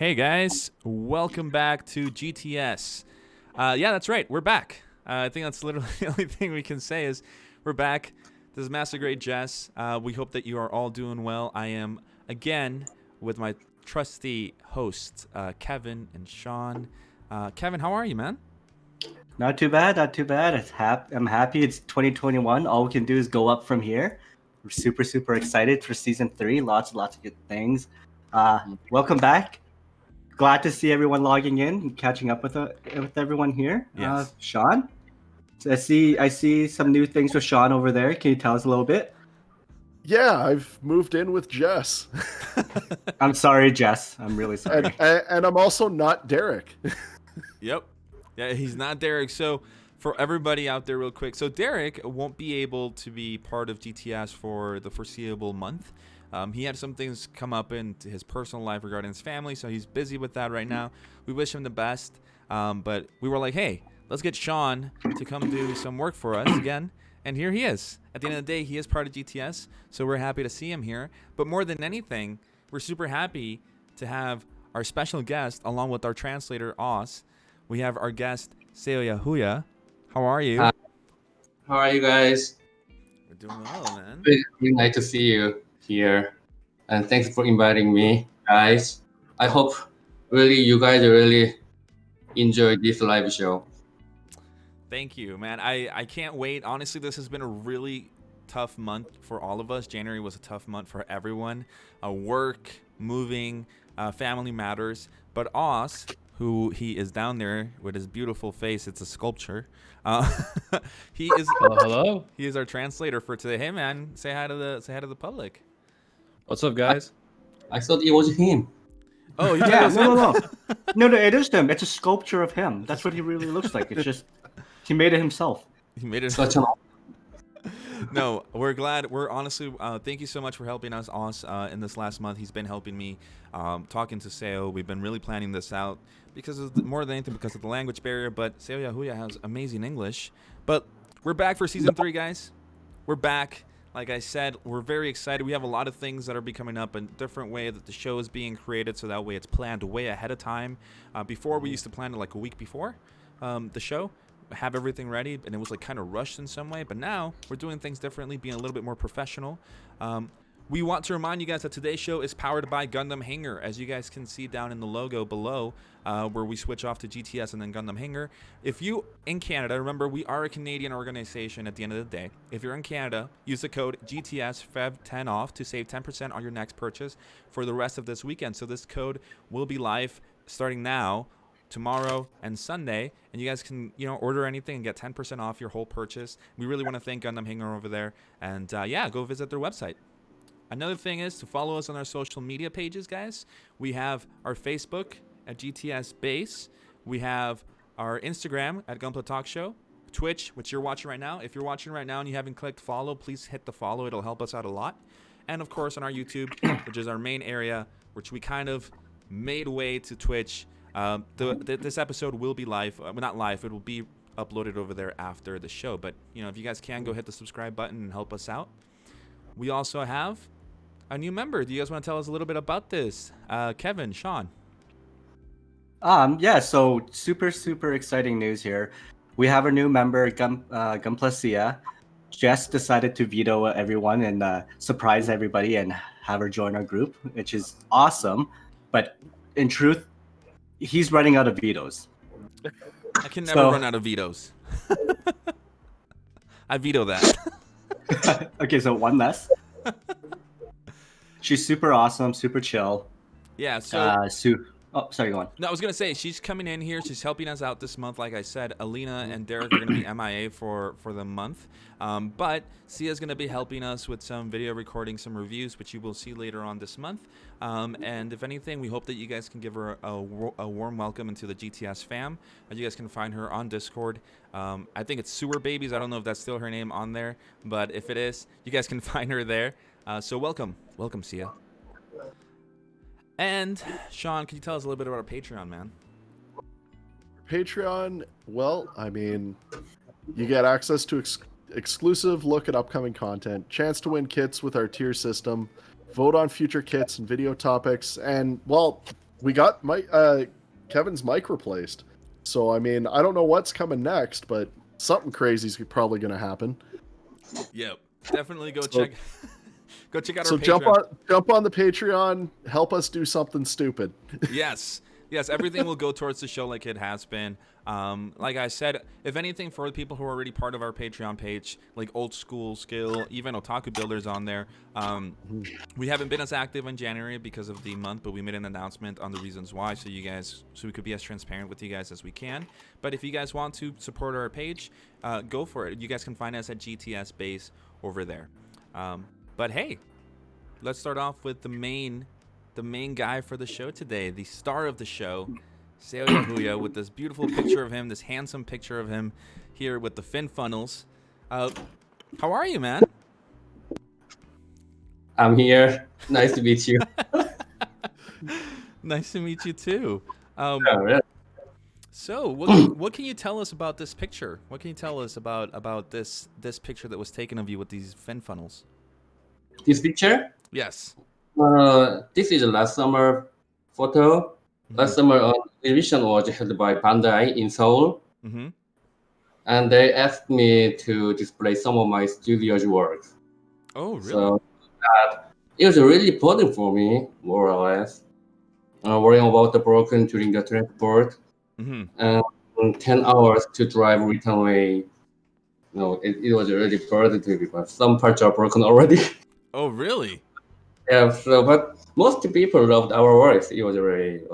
Hey guys, welcome back to GTS. Yeah, that's right, we're back. I think that's literally the only thing we can say is we're back. This is Master Grade Jess. We hope that you are all doing well. I am again with my trusty hosts, Kevin and Sean. Kevin, how are you, man? Not too bad, not too bad. I'm happy it's 2021. All we can do is go up from here. We're super excited for season 3. Lots of good things. Welcome back. Glad to see everyone logging in and catching up with everyone here. Yes. Sean, so I see some new things with Sean over there. Can you tell us a little bit? Yeah, I've moved in with Jess. I'm sorry, Jess. I'm really sorry. and I'm also not Derek. Yep. Yeah, he's not Derek. So for everybody out there real quick, so Derek won't be able to be part of GTS for the foreseeable month. He had some things come up into his personal life regarding his family, so he's busy with that right now. We wish him the best, but we were like, hey, let's get Sean to come do some work for us again, and here he is. At the end of the day, he is part of GTS, so we're happy to see him here. But more than anything, we're super happy to have our special guest along with our translator, Os. We have our guest, SEOYAHOOYA. How are you? Hi. How are you guys? We're doing well, man. Really nice to see you here, and thanks for inviting me, guys. I hope really you guys really enjoy this live show. Thank you, man. I can't wait. Honestly, this has been a really tough month for all of us. January was a tough month for everyone. Work, moving, family matters. But Os, who he is down there with his beautiful face, it's a sculpture. He is Hello. he is our translator for today. Hey man, say hi to the public. What's up, guys? I thought it was him. Oh Yeah, no. No, it is him. It's a sculpture of him. That's what he really looks like. It's just he made it himself. He made it. Such an No, we're glad. We're honestly, thank you so much for helping us, Os, in this last month. He's been helping me, talking to Seo. We've been really planning this out because of more than anything because of the language barrier. But SEOYAHOOYA has amazing English. But we're back for season 3, guys. We're back. Like I said, we're very excited. We have a lot of things that are be coming up in a different way that the show is being created, so that way it's planned way ahead of time. Before, we used to plan it like a week before the show, have everything ready, and it was like kind of rushed in some way. But now we're doing things differently, being a little bit more professional. We want to remind you guys that today's show is powered by Gundam Hanger, as you guys can see down in the logo below, where we switch off to GTS and then Gundam Hanger. If you in Canada, remember we are a Canadian organization at the end of the day. If you're in Canada, use the code GTS FEV10 off to save 10% on your next purchase for the rest of this weekend. So this code will be live starting now, tomorrow and Sunday, and you guys can order anything and get 10% off your whole purchase. We really want to thank Gundam Hanger over there, and yeah, go visit their website. Another thing is to follow us on our social media pages, guys. We have our Facebook at GTS Base. We have our Instagram at Gunpla Talk Show. Twitch, which you're watching right now. If you're watching right now and you haven't clicked follow, please hit the follow. It'll help us out a lot. And of course on our YouTube, which is our main area, which we kind of made way to Twitch. This episode will be live. Well, not live. It will be uploaded over there after the show. But if you guys can, go hit the subscribe button and help us out. We also have a new member. Do you guys want to tell us a little bit about this? Kevin, Sean. Yeah, so super exciting news here. We have a new member, Gunplasia. Jess decided to veto everyone and surprise everybody and have her join our group, which is awesome. But in truth, he's running out of vetoes. I can never run out of vetoes. I veto that. Okay, so one less. She's super awesome, super chill. Yeah, so... Oh, sorry, go on. No, I was going to say, she's coming in here. She's helping us out this month. Like I said, Alina and Derek are going to be MIA for the month. But Sia's going to be helping us with some video recording, some reviews, which you will see later on this month. And if anything, we hope that you guys can give her a warm welcome into the GTS fam. You guys can find her on Discord. I think it's Sewer Babies. I don't know if that's still her name on there. But if it is, you guys can find her there. So welcome. Welcome, Sia. And Sean, can you tell us a little bit about our Patreon, man? Patreon, well, I mean, you get access to exclusive look at upcoming content, chance to win kits with our tier system, vote on future kits and video topics, and, well, we got Kevin's mic replaced. So I mean, I don't know what's coming next, but something crazy is probably going to happen. Yep. Definitely go check go check out our So Patreon. jump on the Patreon, help us do something stupid. Yes. Yes, everything will go towards the show like it has been. Like I said, if anything, for the people who are already part of our Patreon page, like Old School Skill, even Otaku Builders on there, we haven't been as active in January because of the month, but we made an announcement on the reasons why, so we could be as transparent with you guys as we can. But if you guys want to support our page, go for it. You guys can find us at GTS Base over there. But hey, let's start off with the main guy for the show today, the star of the show, SEOYAHOOYA, with this beautiful picture of him, this handsome picture of him here with the fin funnels. How are you, man? I'm here. Nice to meet you. Nice to meet you too. Yeah. So, what can you tell us about this picture? What can you tell us about this picture that was taken of you with these fin funnels? This picture? Yes. This is the last summer photo. Last summer, exhibition was held by Bandai in Seoul, and they asked me to display some of my studio's works. Oh, really? So it was really important for me, more or less. Worrying about the broken during the transport, and 10 hours to drive return way. It was really burden to me, but some parts are broken already. Oh, really? Yeah, so but most people loved our works. It was a really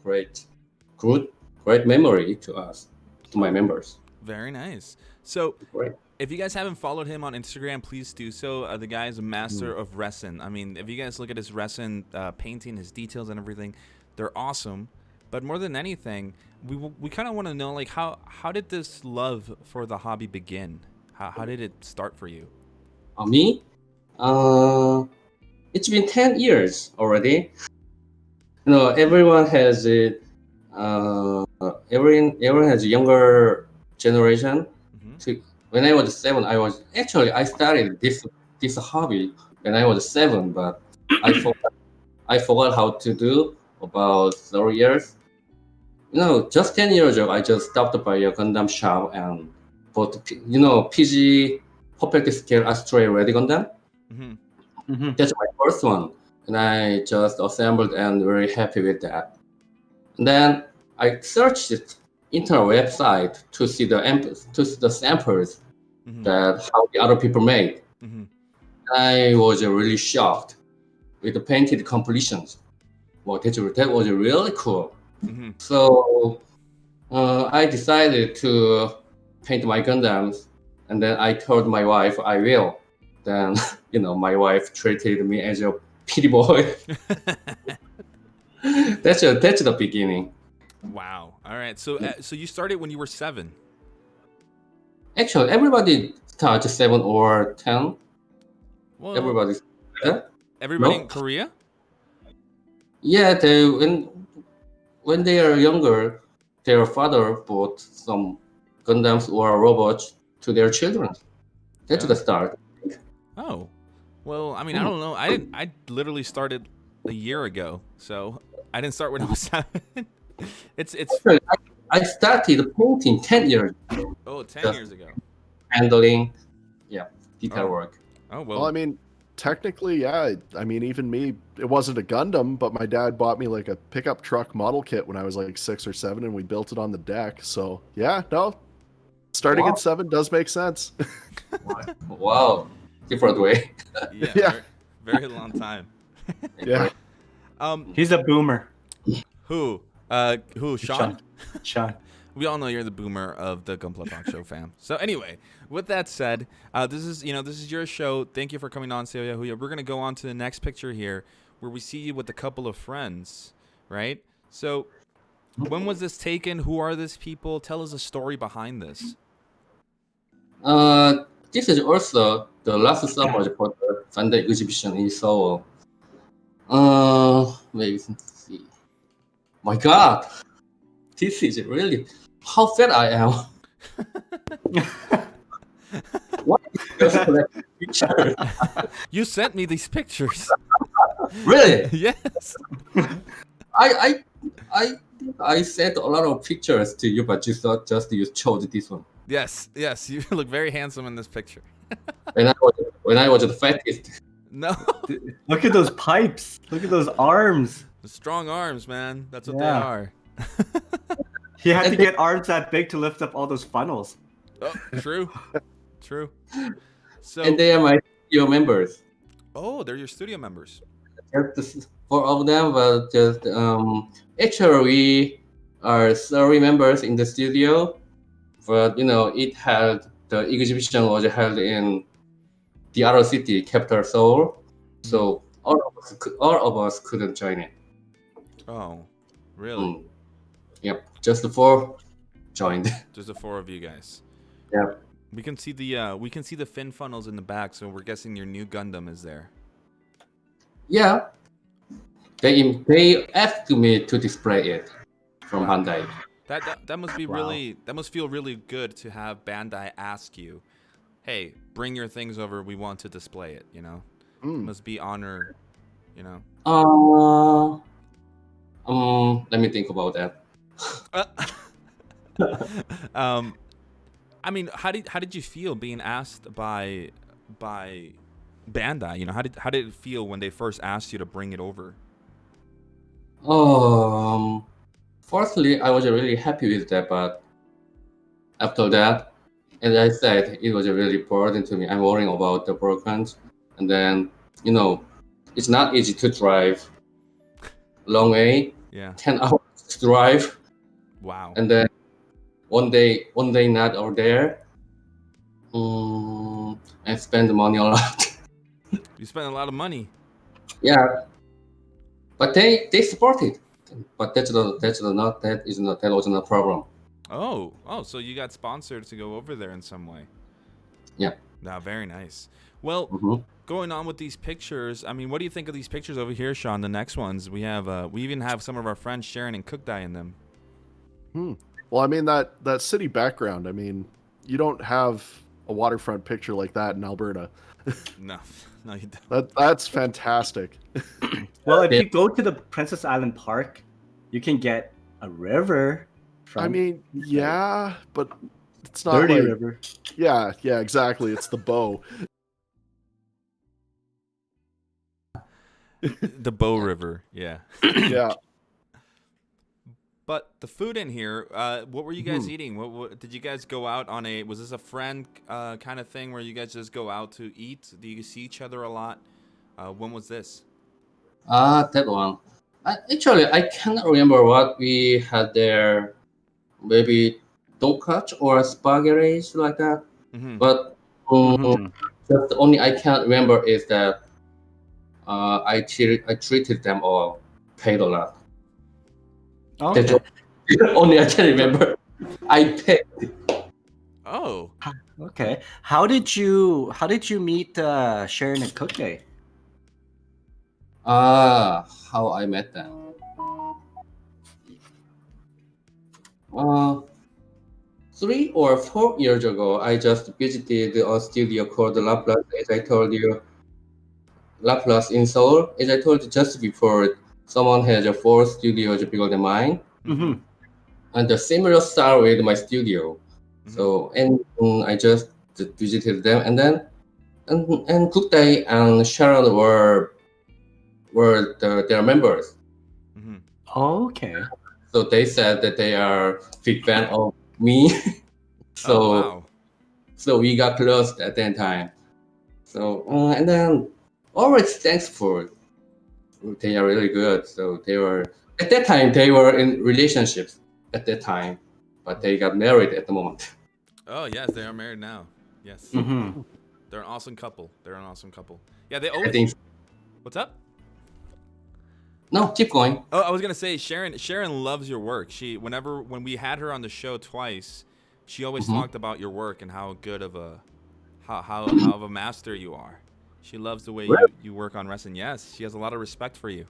great memory to us, to my members. Very nice. So, Great. if you guys haven't followed him on Instagram, please do so. The guy is a master of resin. I mean, if you guys look at his resin painting, his details and everything, they're awesome. But more than anything, we kind of want to know, like, how did this love for the hobby begin? How did it start for you? Me? It's been 10 years already. Everyone has everyone has a younger generation. When I was 7, I started this hobby when I was 7, but I forgot how to do about 30 years. Just 10 years ago, I just stopped by a Gundam shop and bought PG Perfect Scale Astray Ready Gundam. That's my first one, and I just assembled and very happy with that. And then I searched the internet website to see the samples that how the other people made. I was really shocked with the painted completions. Well, that was really cool. So I decided to paint my Gundams, and then I told my wife I will. Then my wife treated me as a pity boy. That's the beginning. Wow. All right. So so you started when you were 7. Actually, everybody starts 7 or 10. Well, Everybody. everybody No? in Korea? Yeah, when they are younger, their father bought some Gundams or robots to their children. That's the start. Oh. Well, I mean, I don't know. I literally started a year ago, so I didn't start when I was 7. It's Actually, I started painting 10 years ago. 10 years ago. Handling, detail work. Oh, Well, I mean, technically, yeah. I mean, even me, it wasn't a Gundam, but my dad bought me like a pickup truck model kit when I was like 6 or 7, and we built it on the deck. So yeah, no, starting at 7 does make sense. Wow, different way. Yeah. Very long time. Yeah. He's a boomer. Who? Sean? Sean. We all know you're the boomer of the Gunpla Talk Show, fam. So anyway, with that said, this is your show. Thank you for coming on, SEOYAHOOYA. We're gonna go on to the next picture here, where we see you with a couple of friends, right? So, when was this taken? Who are these people? Tell us a story behind this. This is also the last summer for the Bandai exhibition in Seoul. Maybe see. My God, this is really how fat I am. What is this picture? You sent me these pictures. Really? Yes. I I sent a lot of pictures to you, but you thought just you chose this one. Yes, yes, you look very handsome in this picture. When I was the fattest. No, Look at those pipes. Look at those arms. the strong arms, man. That's what they Yeah. are. He had to And they- get arms that big to lift up all those funnels. Oh, true, true. So, And they are my studio members. oh, they're your studio members. Just four of them, but just actually we are 30 members in the studio, but it held the exhibition was held in the other city, capital Seoul, so all of us couldn't join it. Oh, really? Mm. Yep, just the four joined. Just the four of you guys. Yep. We can see the fin funnels in the back, so we're guessing your new Gundam is there. Yeah, they asked me to display it from Wow. Bandai. That must be really, that must feel really good to have Bandai ask you, hey, bring your things over, we want to display it, you know? It must be honor, you know? Let me think about that. I mean, how did you feel being asked by Bandai? You know, how did it feel when they first asked you to bring it over? Firstly, I was really happy with that, but after that, as I said, it was really burden to me. I'm worrying about the broken, and then it's not easy to drive long way, Yeah. 10 hours to drive, Wow. and then one day not over there. I spend the money a lot. You spent a lot of money. Yeah, but they support it. But that wasn't a problem. Oh, so you got sponsored to go over there in some way. Yeah. Now, very nice. Well, going on with these pictures, I mean, what do you think of these pictures over here, Sean? The next ones we have, we even have some of our friends Sharon and Cook Dye in them. Well, I mean that city background. I mean, you don't have a waterfront picture like that in Alberta. No, you don't. That's fantastic. Well, if you go to the Princess Island Park, you can get a river. I mean, yeah, but it's not dirty like, river. Yeah, exactly. It's the bow. The Bow River, yeah. Yeah. But the food in here, what were you guys eating? What did you guys go out on was this a friend kind of thing where you guys just go out to eat? Do you see each other a lot? When was this? That one. Actually, I cannot remember what we had there. Maybe donkachi or spaghetti like that. But just the only I can't remember is that I treated them all, paid a lot. Okay. That's only I can remember. I paid. Oh, Okay. How did you meet Sharon and Cook Day? How I met them. 3 or 4 years ago, I just visited a studio called Laplace, as I told you. Laplace in Seoul. As I told you just before, someone has a 4 studios bigger than mine. And the similar style with my studio. So, and I just visited them, and then and Cook Day and Sharon were their members. Okay. So they said that they are big fan of me. So oh, wow. so we got close at that time. So and then always thankful. They are really good. So they were at that time they were in relationships at that time, but they got married at the moment. Oh, yes, they are married now. Yes. They're an awesome couple. Yeah, they I always. think. What's up? No, keep going. Oh, I was gonna say Sharon loves your work. When we had her on the show twice, she always talked about your work and how good of a how of a master you are. She loves the way you work on wrestling. Yes, she has a lot of respect for you.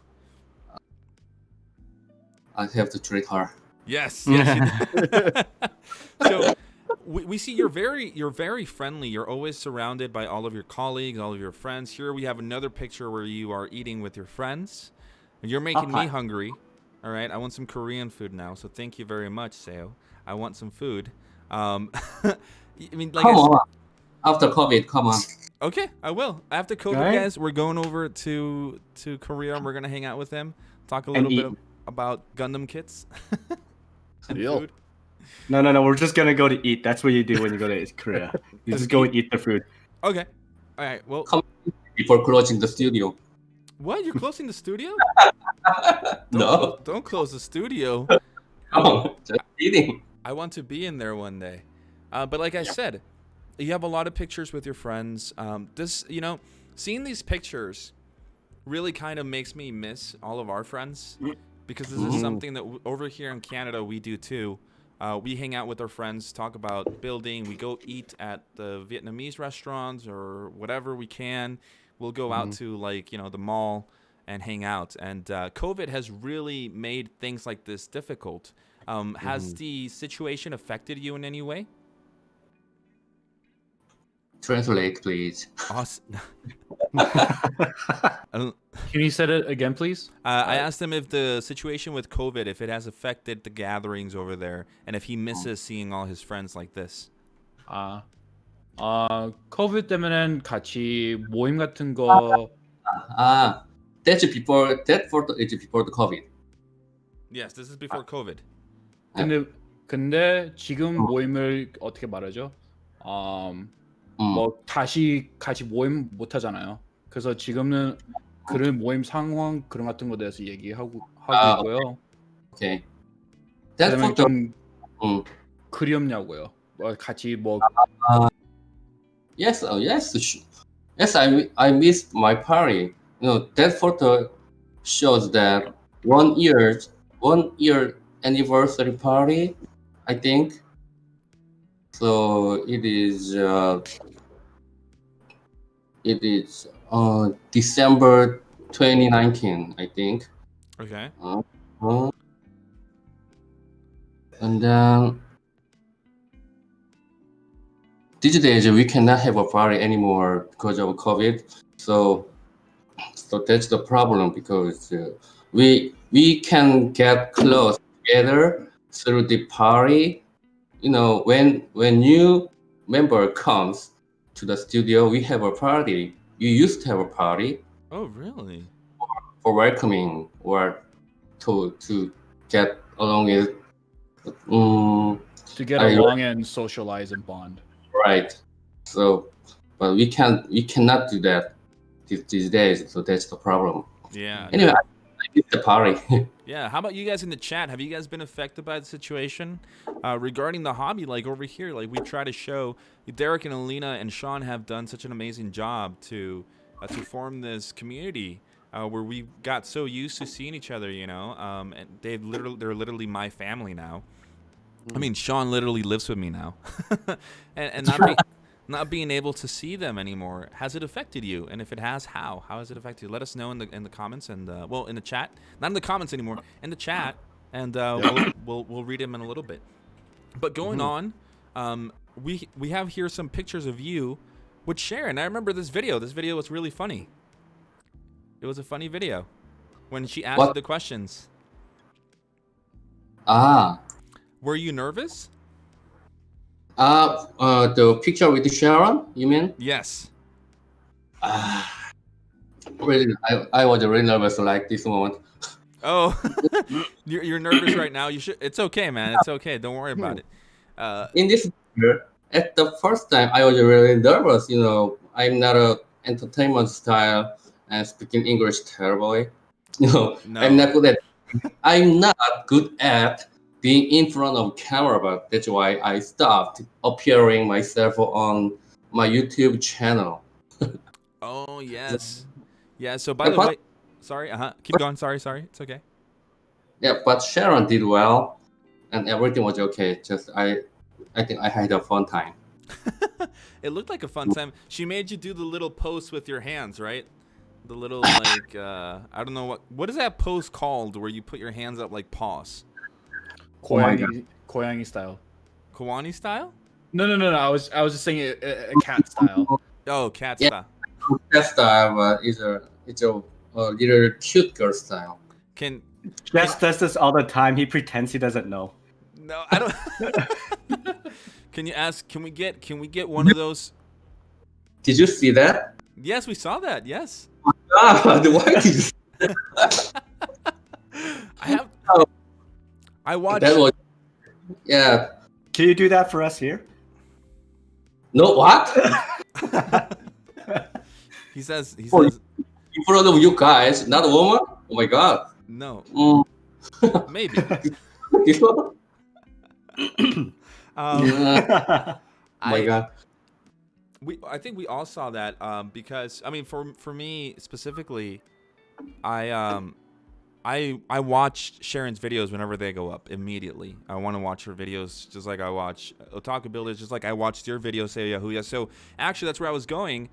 I have to treat her. Yes. So we see you're very friendly. You're always surrounded by all of your colleagues, all of your friends. Here we have another picture where you are eating with your friends. And you're making me hungry All right, I want some Korean food now. So thank you very much, Seo. I want some food. I mean, like Come on. After COVID, come on. Okay, I will. After COVID, Right. guys, we're going over to Korea and we're gonna hang out with them, talk a And little bit eat. about Gundam kits and Deal. food. No. We're just gonna go to eat. That's what you do when you go to Korea. You just go and eat the food. Okay. All right. Well, Come before closing the studio. what? You're closing the studio? No. Don't close the studio. Come on. Just kidding. I want to be in there one day. But like I said, you have a lot of pictures with your friends. This, seeing these pictures really kind of makes me miss all of our friends because this is something that over here in Canada we do too. We hang out with our friends, talk about building. We go eat at the Vietnamese restaurants or whatever we can. We'll go out to the mall and hang out. And COVID has really made things like this difficult. Has the situation affected you in any way? Translate, please. Awesome. Can you say it again, please? I asked him if the situation with COVID, if it has affected the gatherings over there, and if he misses seeing all his friends like this. COVID 때문에 같이 모임 같은 거 That's before that photo is before the COVID. Yes, this is before COVID. 근데 지금 모임을 어떻게 말하죠? 뭐 다시 같이 모임 못 하잖아요. 그래서 지금은 그런 모임 상황 그런 같은 거에 대해서 얘기하고 있고요. Okay. That 그다음에 photo. 좀 그리움냐고요. 같이 뭐 Yes, yes. I missed my party. That photo shows that 1 year anniversary party, I think. So it is December 2019, I think. Okay. And then these days we cannot have a party anymore because of COVID. So that's the problem because we can get close together through the party. When new member comes to the studio, we have a party. You used to have a party Oh, really? for welcoming or to get along with. to get along and socialize and bond. Right. So, but we cannot do that these days. So that's the problem. Yeah. Anyway, I missed the party. Yeah. How about you guys in the chat? Have you guys been affected by the situation regarding the hobby? Like over here, like we try to show Derek and Alina and Sean have done such an amazing job to form this community where we got so used to seeing each other, and they're literally my family now. I mean, Sean literally lives with me now, and not being able to see them anymore. Has it affected you? And if it has, how has it affected you? Let us know in the comments and in the chat. Not in the comments anymore, in the chat, and we'll read them in a little bit. But going on, we have here some pictures of you with Sharon. I remember this video. This video was really funny. It was a funny video when she asked you the questions. Were you nervous? The picture with Sharon, you mean? Yes. Really, I was really nervous like this moment. Oh, you're nervous right now. You should. It's okay, man. It's okay. Don't worry about it. In this year, at the first time, I was really nervous. I'm not a entertainment style and speaking English terribly. No. I'm not good at being in front of camera, but that's why I stopped appearing myself on my YouTube channel. Oh, yes. Yeah, so by the way, sorry, keep going. Sorry. It's okay. Yeah, but Sharon did well and everything was okay. Just I think I had a fun time. It looked like a fun time. She made you do the little pose with your hands, right? The little like I don't know what is that pose called where you put your hands up like paws? 고양이 style. Kawani style? No. I was just saying a cat style. Oh, cat style. Cat style is a little cute girl style. Can Jess does this all the time. He pretends he doesn't know. No, I don't. Can you ask? Can we get one of those? Did you see that? Yes, we saw that. Yes. Ah, why did you? I have. Oh. I watched. That was, yeah. Can you do that for us here? No, what? He says. In front of you guys, not a woman? Oh my god. No. Mm. Maybe. This one? Oh my god. I think we all saw that because I mean for me specifically, I watch Sharon's videos whenever they go up immediately. I want to watch her videos just like I watch Otaku Builders, just like I watched your video, SEOYAHOOYA. So actually that's where I was going.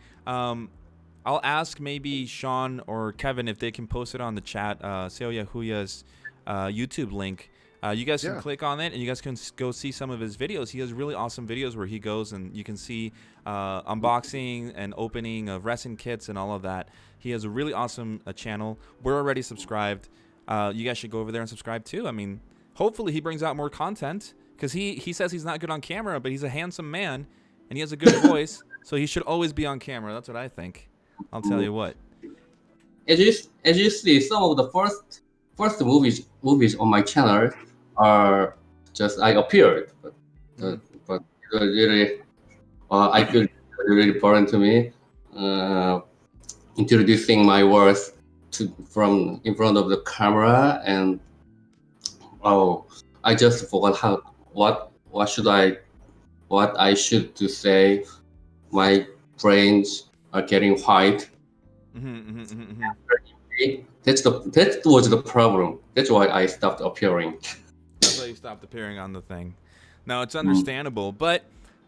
I'll ask maybe Sean or Kevin if they can post it on the chat, SEOYAHOOYA's YouTube link. You guys can click on it and you guys can go see some of his videos. He has really awesome videos where he goes and you can see unboxing and opening of resin kits and all of that. He has a really awesome channel. We're already subscribed. You guys should go over there and subscribe too. I mean, hopefully he brings out more content because he says he's not good on camera, but he's a handsome man and he has a good voice. So he should always be on camera. That's what I think. I'll tell you what. As you see, some of the first movies on my channel are just I appeared, but really, I feel really important to me. Introducing my words from in front of the camera, and I just forgot what I should to say. My brains are getting white. That was the problem. That's why I stopped appearing. That's why you stopped appearing on the thing. Now it's understandable, but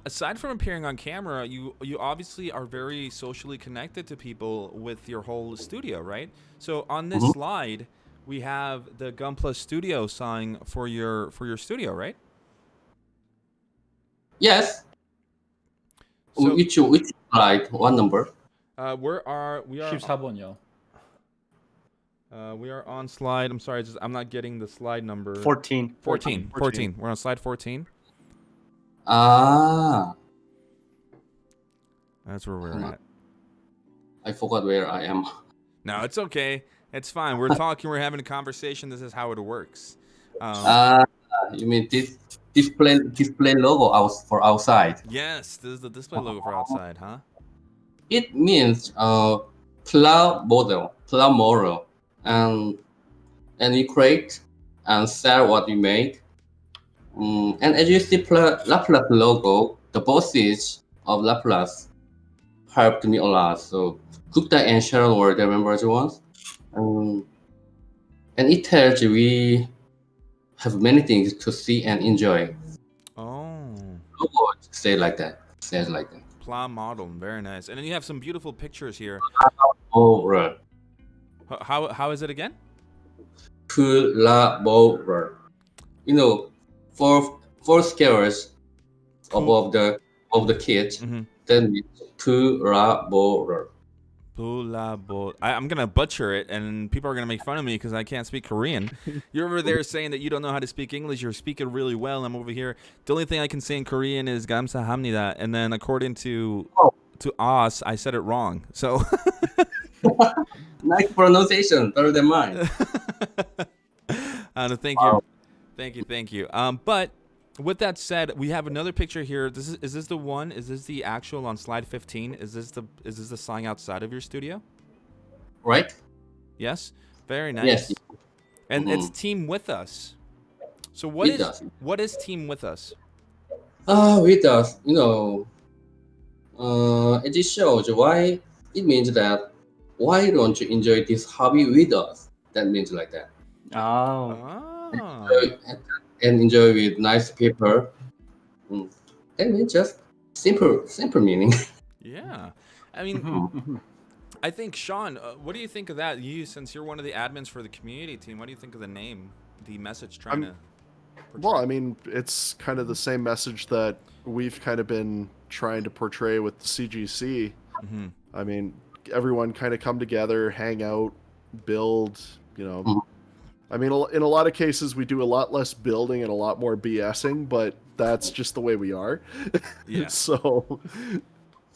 aside from appearing on camera, you obviously are very socially connected to people with your whole studio, right? So on this slide, we have the Gunpla Studio sign for your studio, right? Yes. So, which slide? What number? we are 14번요. we are on slide. I'm sorry, I'm not getting the slide number. 14. 14. We're on slide 14. Ah. That's where we're at. I forgot where I am. No, it's okay. It's fine. We're talking. We're having a conversation. This is how it works. You mean this display logo for outside? Yes, this is the display logo for outside, huh? It means cloud model, and we create and sell what we make. And as you see, Laplace logo, the bosses of Laplace helped me a lot. So Gupta and Sharon were the members once, and it tells you we have many things to see and enjoy. Oh. Logo says like that. Pla model, very nice. And then you have some beautiful pictures here. Oh, right. How is it again? Collaborator. You know, four scales above the kit. Then means collaborator. I'm gonna butcher it, and people are gonna make fun of me because I can't speak Korean. You're over there saying that you don't know how to speak English. You're speaking really well. I'm over here. The only thing I can say in Korean is 감사합니다, and then according to us, I said it wrong. So nice pronunciation, better than mine. Thank you, thank you. But with that said, we have another picture here. Is this the one? Is this the actual on slide 15? Is this the sign outside of your studio? Right. Yes. Very nice. Yes. And it's Team With Us. So what is Team With Us? With us, it just shows why it means that why don't you enjoy this hobby with us? That means like that. And enjoy with nice people. That means just simple meaning. Yeah, I mean, I think Sean, what do you think of that? Since you're one of the admins for the community team, what do you think of the name, the message trying to? Well, I mean, it's kind of the same message that we've kind of been trying to portray with the CGC. I mean, everyone kind of come together, hang out, build, I mean, in a lot of cases, we do a lot less building and a lot more BSing, but that's just the way we are. Yeah. So,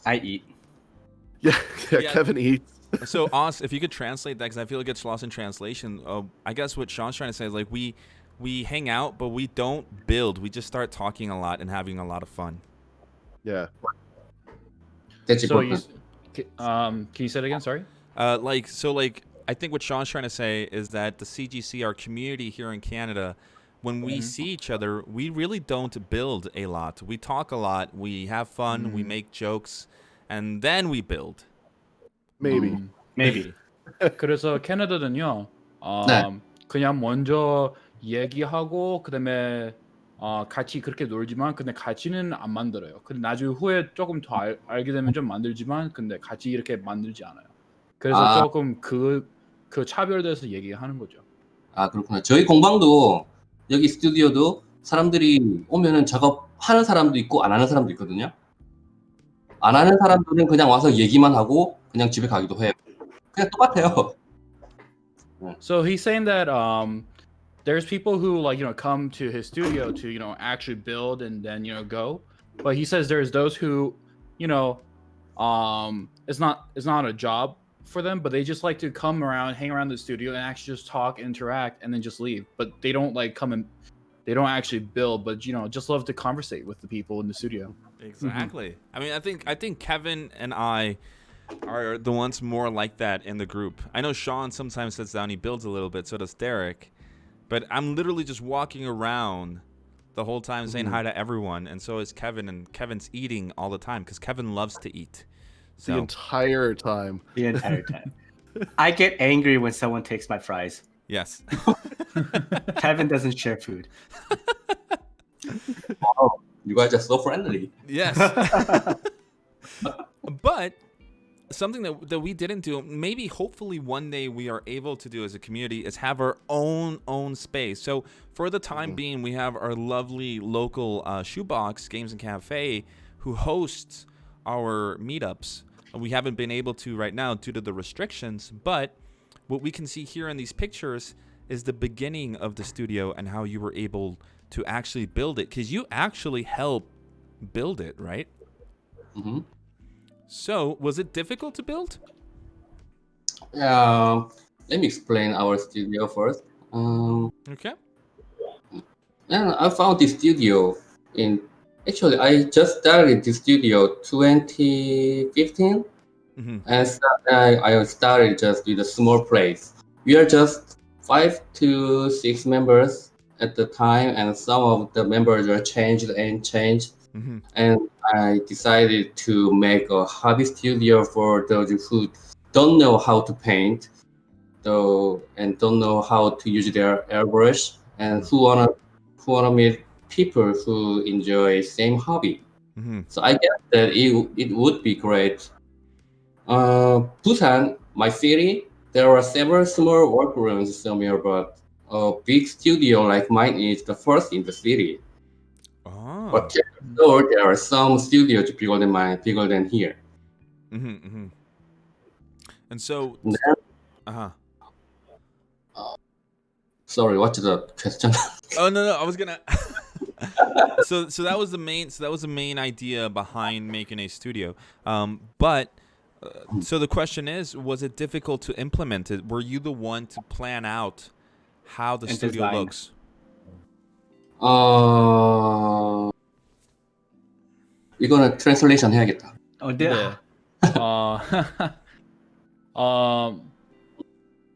I eat. yeah, Yeah. Kevin eats. So, Os, if you could translate that, because I feel it gets lost in translation. I guess what Sean's trying to say is like we hang out, but we don't build. We just start talking a lot and having a lot of fun. Yeah. That's So important. can you say it again? Sorry. I think what Sean's trying to say is that the CGC, our community here in Canada, when we see each other, we really don't build a lot. We talk a lot. We have fun. We make jokes, and then we build. Maybe. Maybe. 그래서 캐나다는요, 네. 그냥 먼저 얘기하고 그다음에 같이 그렇게 놀지만 근데 같이는 안 만들어요. 근데 나중에 후에 조금 더 알게 되면 좀 만들지만 근데 같이 이렇게 만들지 않아요. 그래서 아. 조금 그 차별돼서 얘기하는 거죠. 아, 그렇구나. 저희 공방도 여기 스튜디오도 사람들이 오면은 작업하는 사람도 있고 안 하는 사람도 있거든요. 안 하는 사람들은 그냥 와서 얘기만 하고 그냥 집에 가기도 해요. 그냥 똑같아요. So he's saying that there's people who like come to his studio to actually build and then go, but he says there's those who it's not a job for them, but they just like to come around, hang around the studio, and actually just talk, interact, and then just leave. But they don't like come and they don't actually build, but just love to conversate with the people in the studio. Exactly. I mean, I think Kevin and I are the ones more like that in the group. I know Sean sometimes sits down, he builds a little bit, so does Derek. But I'm literally just walking around the whole time saying hi to everyone, and so is Kevin, and Kevin's eating all the time because Kevin loves to eat. So. The entire time. The entire time. I get angry when someone takes my fries. Yes. Kevin doesn't share food. Wow, you guys are so friendly. Yes. But something that we didn't do, maybe hopefully one day we are able to do as a community, is have our own space. So for the time being, we have our lovely local Shoebox Games and Cafe who hosts our meetups. We haven't been able to right now due to the restrictions, but what we can see here in these pictures is the beginning of the studio and how you were able to actually build it, because you actually helped build it, right? Mm-hmm. So, was it difficult to build? Let me explain our studio first. Okay. And I found this studio actually, I just started this studio 2015, and I started just with a small place. We are just 5 to 6 members at the time, and some of the members were changed. And I decided to make a hobby studio for those who don't know how to paint, and don't know how to use their airbrush, and who wanna meet people who enjoy same hobby. So I guess that it would be great. Busan, my city, there are several small workrooms somewhere, but a big studio like mine is the first in the city. Oh. But there are some studios bigger than mine, bigger than here. And so, sorry, what's the question? Oh no, I was gonna. So that was the main idea behind making a studio. But so the question is, was it difficult to implement it? Were you the one to plan out how the studio design. looks? 이거는 translation 해야겠다. 네.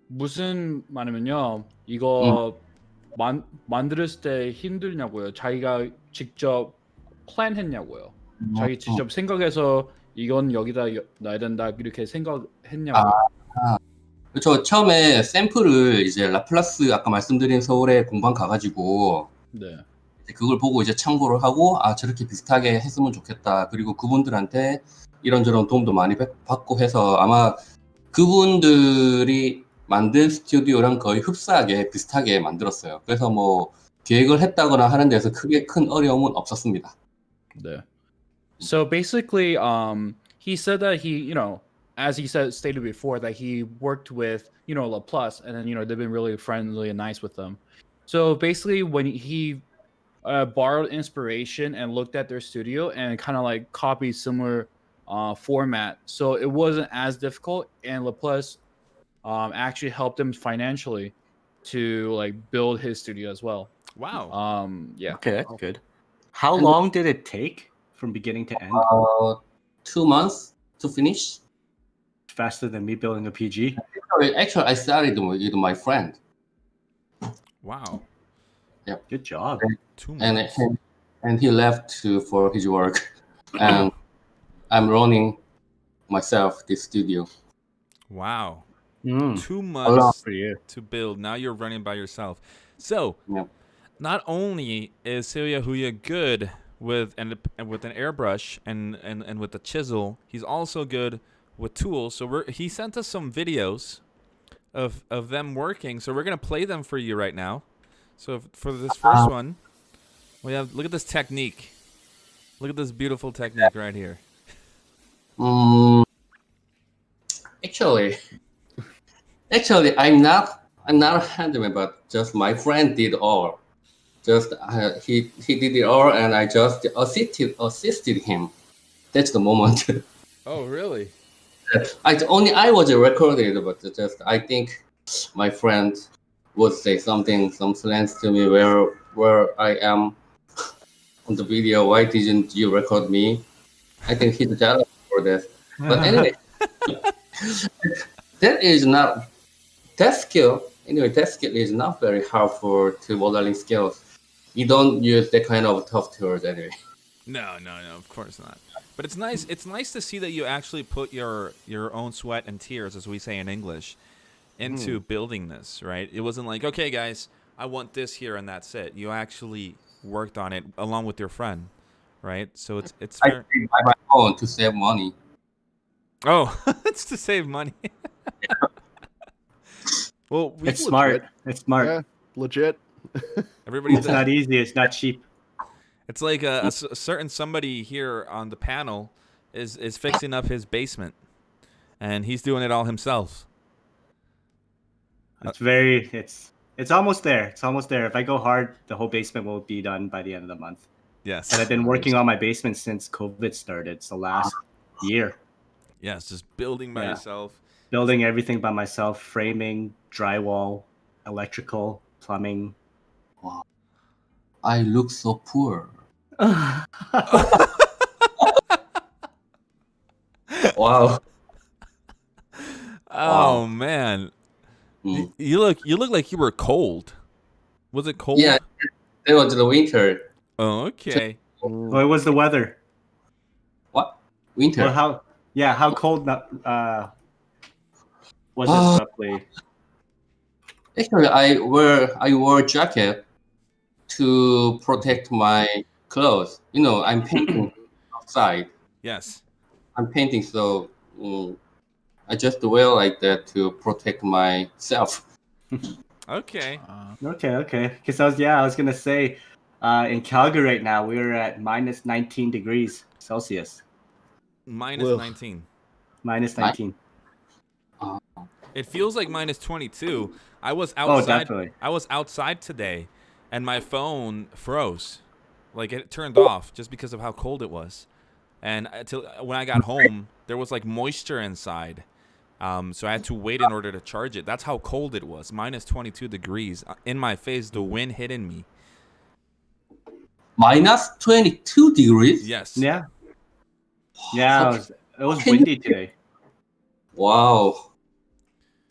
무슨 말이면요, 이거 만들었을 때 힘들냐고요? 자기가 직접 플랜했냐고요? 자기 직접 생각해서 이건 여기다 놔야 된다 이렇게 생각했냐고요? 그렇죠. 처음에 샘플을 이제 라플라스 아까 말씀드린 서울에 공방 가가지고 네. 그걸 보고 이제 참고를 하고 저렇게 비슷하게 했으면 좋겠다. 그리고 그분들한테 이런저런 도움도 많이 받고 해서 아마 그분들이 만든 스튜디오랑 거의 흡사하게 비슷하게 만들었어요. 그래서 뭐 계획을 했다거나 하는 데서 크게 큰 어려움은 없었습니다. 네. So basically, he said that he, as he stated before, that he worked with, LaPlus, and then, they've been really friendly and nice with them. So basically, when he borrowed inspiration and looked at their studio and kind of like copied similar format, so it wasn't as difficult, and LaPlus actually helped him financially to like build his studio as well. Wow. Yeah. Okay, good. How And- long did it take from beginning to end? 2 months to finish. Faster than me building a PG. Actually, I started with my friend, Wow. Good job. 2 and months. he left for his work, and I'm running myself this studio. Wow. Mm, 2 lot. months for you. to build. Now you're running by yourself. So, Yeah. not only is SEOYAHOOYA good with an airbrush and with the chisel, he's also good with tools. So he sent us some videos of them working. So we're gonna play them for you right now. So for this first one, we have, look at this technique. Look at this beautiful technique right here. Actually, I'm not a handyman, but just my friend did all. Just he did it all, and I just assisted him. That's the moment. Oh, really? I was recorded, but just I think my friend would say some slangs to me where I am on the video. Why didn't you record me? I think he's jealous for this. But anyway, that skill. Anyway, that skill is not very helpful to modeling skills. You don't use that kind of tough tools anyway. No, of course not. But it's nice. It's nice to see that you actually put your own sweat and tears, as we say in English, into building this. Right? It wasn't like, okay, guys, I want this here and that's it. You actually worked on it along with your friend, right? So it's I fair. buy my own to save money. Oh, it's to save money. Well, It's smart. It's smart. Yeah, legit. everybody It's does. not easy. It's not cheap. It's like a certain somebody here on the panel is fixing up his basement, and he's doing it all himself. It's almost there. It's almost there. If I go hard, the whole basement will be done by the end of the month. Yes. And I've been working on my basement since COVID started. So last year, Yes, just building by Yeah. yourself. building everything by myself, framing, drywall, electrical, plumbing. I look so poor. Wow. Oh man, Mm. you look like you were cold. Was it cold? Yeah, it was the winter. Oh, okay. What was the weather? What? Winter. Well, how cold was it roughly? Actually, I wore a jacket to protect my clothes. I'm painting outside. Yes. I'm painting, so I just wear like that to protect myself. Okay. Okay. Because I was gonna say, in Calgary right now we're at minus 19 degrees Celsius. Minus Ugh. 19. Minus 19. It feels like minus 22. I was Oh, outside. definitely. I was outside today, and my phone froze. Like it turned off just because of how cold it was. And until when I got home, there was like moisture inside. So I had to wait in order to charge it. That's how cold it was. Minus 22 degrees in my face. The wind hitting me. Minus 22 degrees. Yes. Yeah. Yeah, it was windy today. Wow.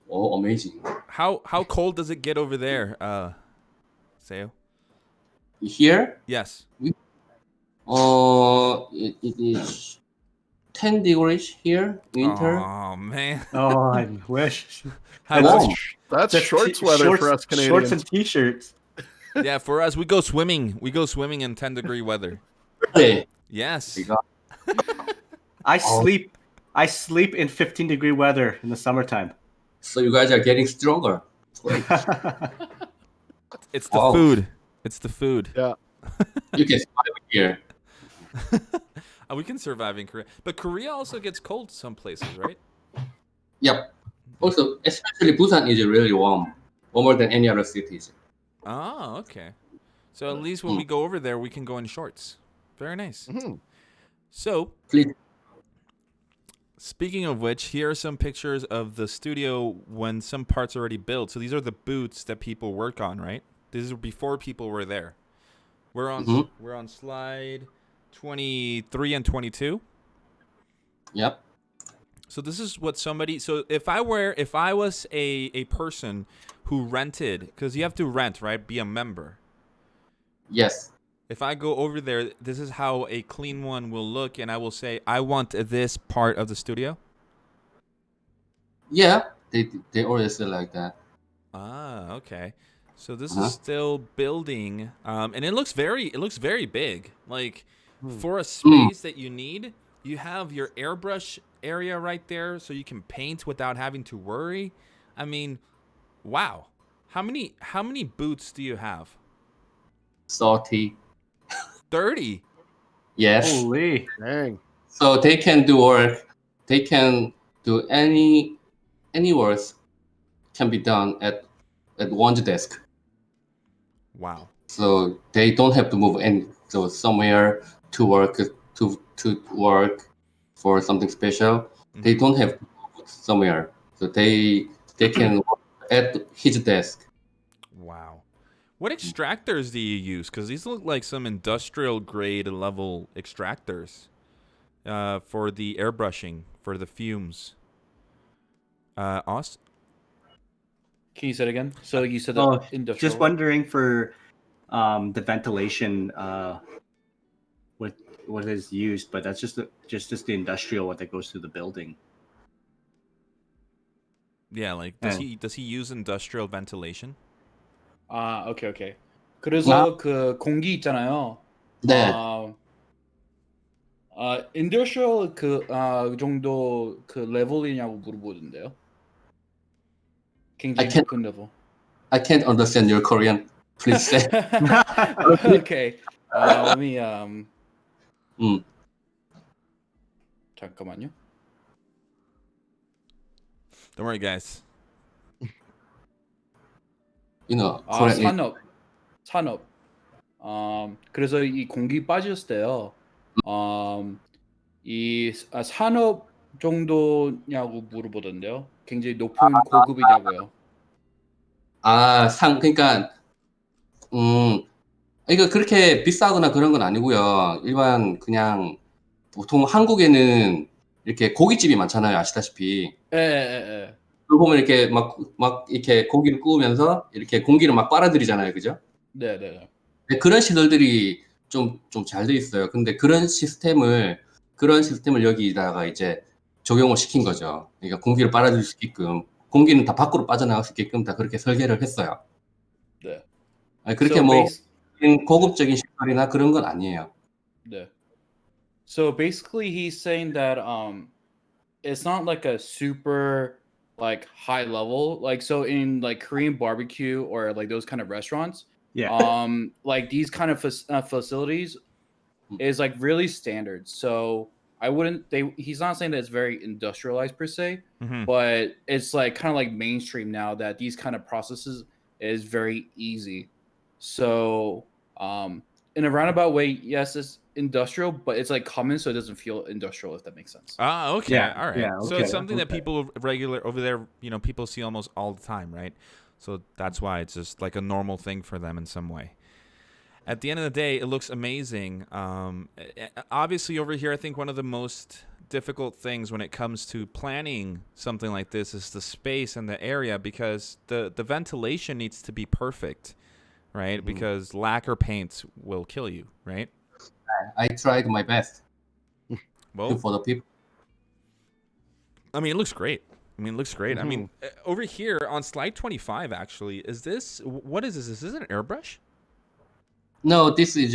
Oh, amazing. How cold does it get over there, Seo? Here, Yes. it is 10 degrees here, winter. Oh man. Oh, I wish. How Wow. much- That's Just shorts weather for us Canadians. Shorts and t-shirts. Yeah, for us, we go swimming. We go swimming in 10-degree weather. Really? Yes. I sleep in 15-degree weather in the summertime. So you guys are getting stronger. It's the Wow. food. It's the food. Yeah. You can survive here. We can survive in Korea, but Korea also gets cold some places, right? Yep. Also, especially Busan is really warm, warmer than any other cities. Oh, okay. So at least when Mm. we go over there, we can go in shorts. Very nice. Mhm. So, Please. speaking of which, here are some pictures of the studio when some parts are already built. So these are the boots that people work on, right? This is before people were there. We're on Mhm. we're on slide 23 and 22. Yep. So this is what somebody. So if I was a person who rented, because you have to rent, right? Be a member. Yes. If I go over there, this is how a clean one will look, and I will say, I want this part of the studio. Yeah. They always say like that. Ah, okay. So this Uh-huh. is still building, and it looks very big. Like for a space that you need, you have your airbrush area right there, so you can paint without having to worry. I mean, wow. How many boots do you have? Salty. 30. Yes. Holy. Dang. So they can do work. They can do any work can be done at one's desk. Wow. So they don't have to move any so somewhere to work to work for something special. They don't have to move somewhere. So they can work at his desk. Wow. What extractors do you use? Because these look like some industrial grade level extractors for the airbrushing, for the fumes. Austin? Can you say it again? So you said Oh, the industrial. just wondering for the ventilation, what is used, but that's just the industrial one that goes through the building. Yeah, like does he use industrial ventilation? 아, 오케이. 그래서 그 공기 있잖아요. 네. 인더스트리얼 그 정도 그 레벨이냐고 물어보던데요. 굉장히 높은 레벨. I can't understand your Korean. Please say. Okay. Let me 잠깐만요. Don't worry, guys. You know, Korean is 산업. 그래서 이 공기 빠졌을 때요. 이 산업 정도냐고 물어보던데요. 굉장히 높은 고급이냐고요. 그러니까 이거 그렇게 비싸거나 그런 건 아니고요. 일반 그냥 보통 한국에는 이렇게 고깃집이 많잖아요. 아시다시피. 예. 그걸 보면 이렇게 막 이렇게 고기를 구우면서 이렇게 공기를 막 빨아들이잖아요. 그죠? 네. 근데 그런 시설들이 좀 잘 돼 있어요. 근데 그런 시스템을 여기다가 이제 적용을 시킨 거죠. 그러니까 공기를 빨아들일 수 있게끔 공기는 다 밖으로 빠져나갈 수 있게끔 다 그렇게 설계를 했어요. 네. 그렇게 So 뭐 고급적인 시설이나 그런 건 아니에요. 네. So basically he's saying that it's not like a super like high level, like so in like Korean barbecue or like those kind of restaurants, like these kind of facilities is like really standard. So he's not saying that it's very industrialized per se, but it's like kind of like mainstream now that these kind of processes is very easy. So in a roundabout way, yes, it's industrial, but it's like common, so it doesn't feel industrial, if that makes sense. Ah, okay. Yeah, All right. yeah, So okay, it's something that okay. people regular over there, people see almost all the time, right? So that's why it's just like a normal thing for them in some way. At the end of the day, it looks amazing. Obviously, over here, I think one of the most difficult things when it comes to planning something like this is the space and the area, because the ventilation needs to be perfect, right? Because lacquer paint will kill you, right? I tried my best Well, for the people. I mean, it looks great. I mean, over here on slide 25, actually, what is this? Is this an airbrush? No, this is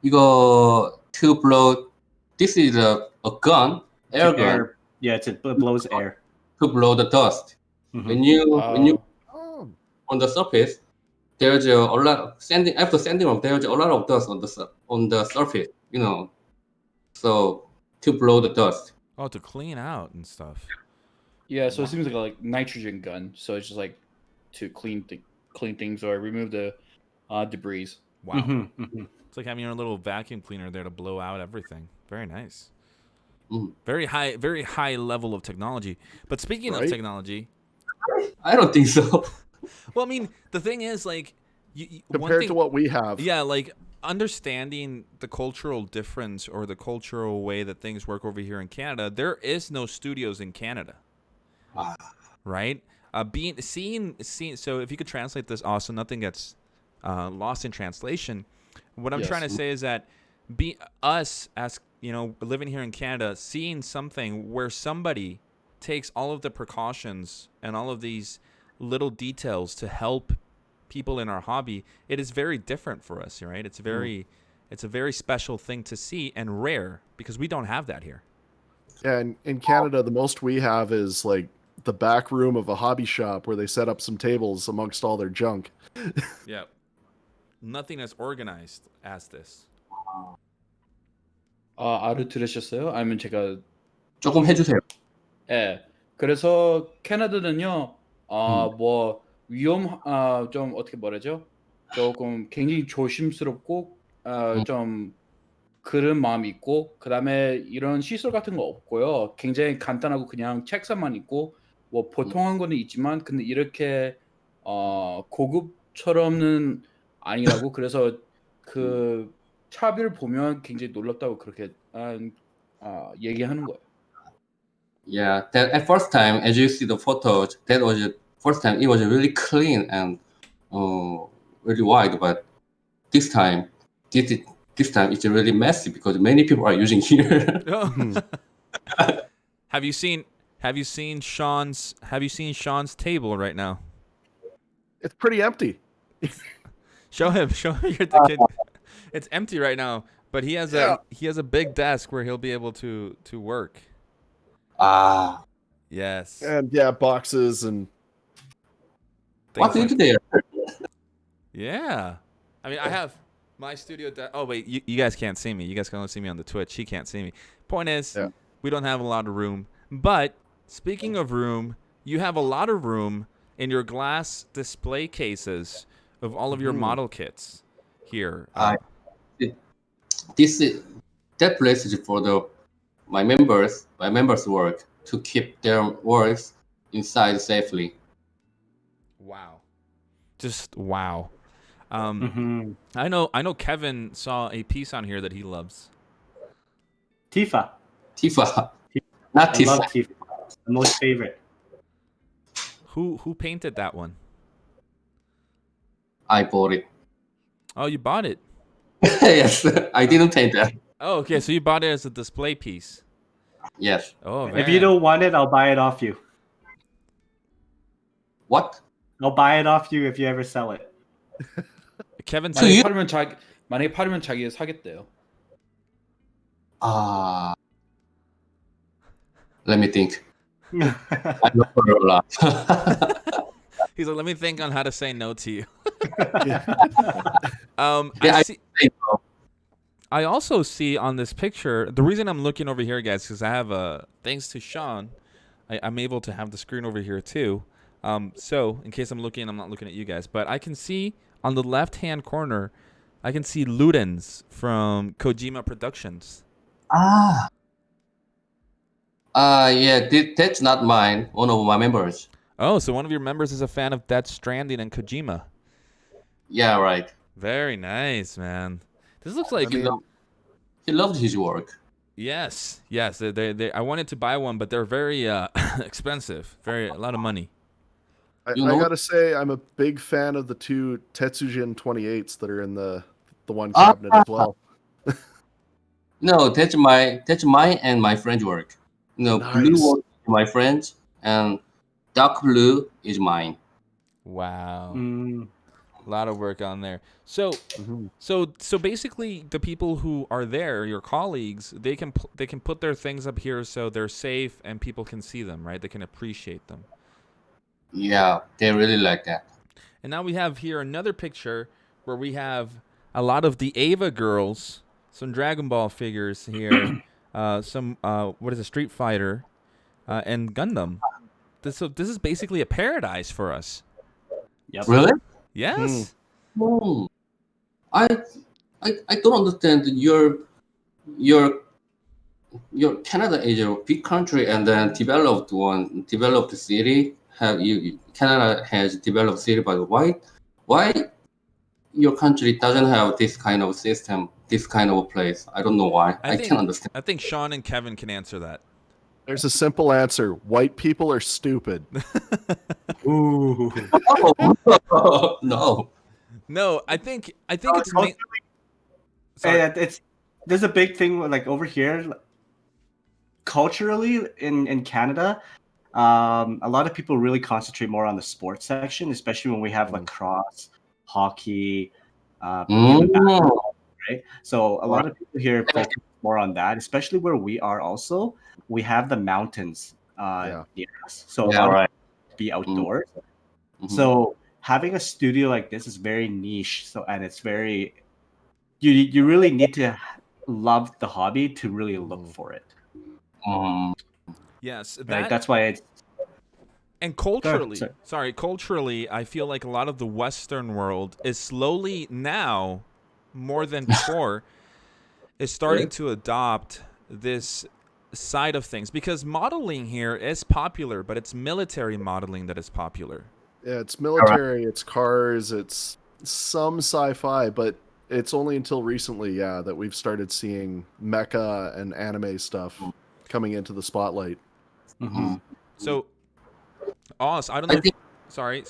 이거 to blow. This is a gun, air gun. Yeah, it blows air. To blow the dust. When you on the surface, there's a lot of sanding. After sanding off, there's a lot of dust on the surface. So to blow the dust. Oh, to clean out and stuff. Yeah, so it seems like a nitrogen gun. So it's just like to clean things or remove the debris. Wow. Mm-hmm, mm-hmm. It's like having your little vacuum cleaner there to blow out everything. Very nice. Mm. Very high level of technology. But speaking of Right? technology, I don't think so. well, I mean, the thing is, like, Compared to what we have. yeah, like understanding the cultural difference or the cultural way that things work over here in Canada, there is no studios in Canada, right? Seeing. So if you could translate this, also nothing gets lost in translation. What I'm Yes. trying to say is that us as living here in Canada, seeing something where somebody takes all of the precautions and all of these little details to help people in our hobby, it is very different for us, right? It's a very special thing to see and rare because we don't have that here. And in Canada, the most we have is like the back room of a hobby shop where they set up some tables amongst all their junk. Yeah. Nothing as organized as this. 알아들으셨어요? 아니면 제가 조금 해주세요. 예. 그래서 캐나다는요. 뭐 좀 어떻게 말하죠? 조금 굉장히 조심스럽고 좀 그런 마음이 있고 그다음에 이런 시설 같은 거 없고요. 굉장히 간단하고 그냥 책상만 있고 뭐 보통한 거는 있지만 근데 이렇게 고급처럼은 아니라고 그래서 그 차비를 보면 굉장히 놀랍다고 그렇게 얘기하는 거예요. Yeah, that at first time, as you see the photos, that was the first time. It was really clean and really wide. But this time, this time it's really messy because many people are using here. Have you seen Sean's table right now? It's pretty empty. Show him the kid. It's empty right now, but he has a big desk where he'll be able to work. Yes. And yeah, boxes and What do you do there? Yeah. I mean, I have my studio. Oh, wait. You guys can't see me. You guys can only see me on the Twitch. He can't see me. Point is, we don't have a lot of room. But speaking of room, you have a lot of room in your glass display cases of all of your model kits here. That place is for my members' work to keep their works inside safely. Wow. Just wow. Mm-hmm. I know Kevin saw a piece on here that he loves. Tifa. Tifa, not I love Tifa. Tifa. The most favorite. Who painted that one? I bought it. Oh, you bought it. Yes, I didn't paint that. Oh, okay. So you bought it as a display piece. Yes. Oh, man. If you don't want it, I'll buy it off you. What? I'll buy it off you if you ever sell it. Kevin So said, you- 만약에 팔으면 자기가 사겠대요. Let me think. I love her a lot. he's like, let me think on how to say no to you. Yeah, I also see on this picture, the reason I'm looking over here, guys, because I have thanks to Sean, I'm able to have the screen over here too. So in case I'm not looking at you guys, but I can see on the left-hand corner, I can see Ludens from Kojima Productions. Yeah, that's not mine. One of my members. Oh, so one of your members is a fan of Death Stranding and Kojima. Yeah, right. Very nice, man. This looks like He loved his work. yes. They I wanted to buy one, but they're very expensive. A lot of money. I You know- gotta say, I'm a big fan of the two Tetsujin 28s that are in the one cabinet as well. No, that's mine and my friend's work. Blue Nice. work is my friend's, and dark blue is mine. Wow. Mm. A lot of work on there. So Mhm. so basically the people who are there, your colleagues, they can put their things up here so they're safe and people can see them, right? They can appreciate them. Yeah, they really like that. And now we have here another picture where we have a lot of the Ava girls, some Dragon Ball figures here. some what is a Street Fighter, and Gundam. So this is basically a paradise for us. Yep. Really? Yes. Hmm. I I don't understand your Canada is a big country and then developed city. Canada has developed city, but why your country doesn't have this kind of system, this kind of place? I don't know why. I can't understand. I think Sean and Kevin can answer that. There's a simple answer. White people are stupid. Ooh. No. No, I think it's culturally- sorry. it's there's a big thing like over here culturally in Canada. A lot of people really concentrate more on the sports section, especially when we have lacrosse, hockey, even basketball, right? So a lot of people here focus more on that, especially where we are. Also, we have the mountains near us, so a lot of people be outdoors. Mhm. So having a studio like this is very niche. So and it's very you really need to love the hobby to really look for it. Yes, Right? That's why it's and culturally, sorry. culturally, I feel like a lot of the Western world is slowly now, more than before, is starting to adopt this side of things because modeling here is popular, but it's military modeling that is popular. Yeah, it's military, it's cars, it's some sci-fi, but it's only until recently, that we've started seeing mecha and anime stuff coming into the spotlight. Mm-hmm. So, Oz, I don't know. Sorry.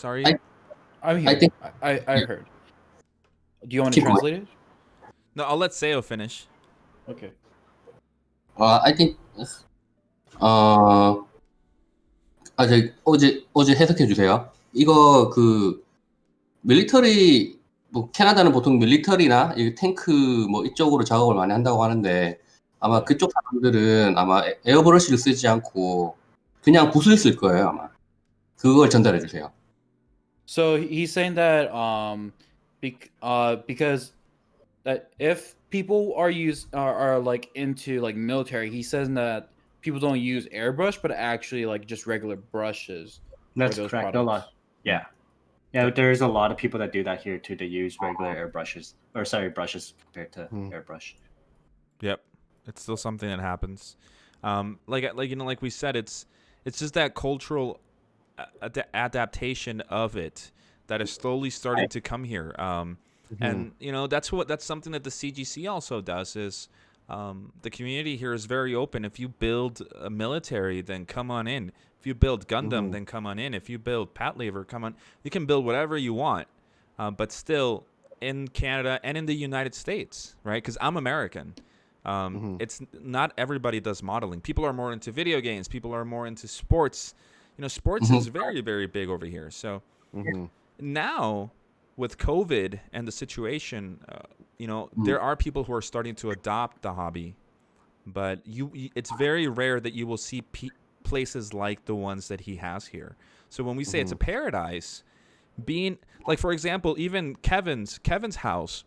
I'm here. I think- I heard. Do you want to Keep going. translate it? No, I'll let Seo finish. Okay. I think 어제 해석해 주세요. 이거 그 밀리터리 뭐 캐나다는 보통 밀리터리나 이 탱크 뭐 이쪽으로 작업을 많이 한다고 하는데 아마 그쪽 사람들은 아마 에어브러시를 쓰지 않고 그냥 붓을 쓸 거예요, 아마. 그걸 전달해 주세요. So he's saying that because that if people are like into like military, he says that people don't use airbrush but actually like just regular brushes. That's those correct. products. A lot. Yeah. Yeah, there's a lot of people that do that here too. They use regular brushes compared to airbrush. Yep, it's still something that happens. Like we said, it's just that cultural adaptation of it that is slowly starting to come here. And that's something that the CGC also does is the community here is very open. If you build a military, then come on in. If you build Gundam, then come on in. If you build Patlever, come on. You can build whatever you want, but still in Canada and in the United States, right? Because I'm American. It's not everybody does modeling. People are more into video games. People are more into sports. Sports is very, very big over here. So now with COVID and the situation, there are people who are starting to adopt the hobby, but it's very rare that you will see places like the ones that he has here. So when we say it's a paradise, being like, for example, even Kevin's house,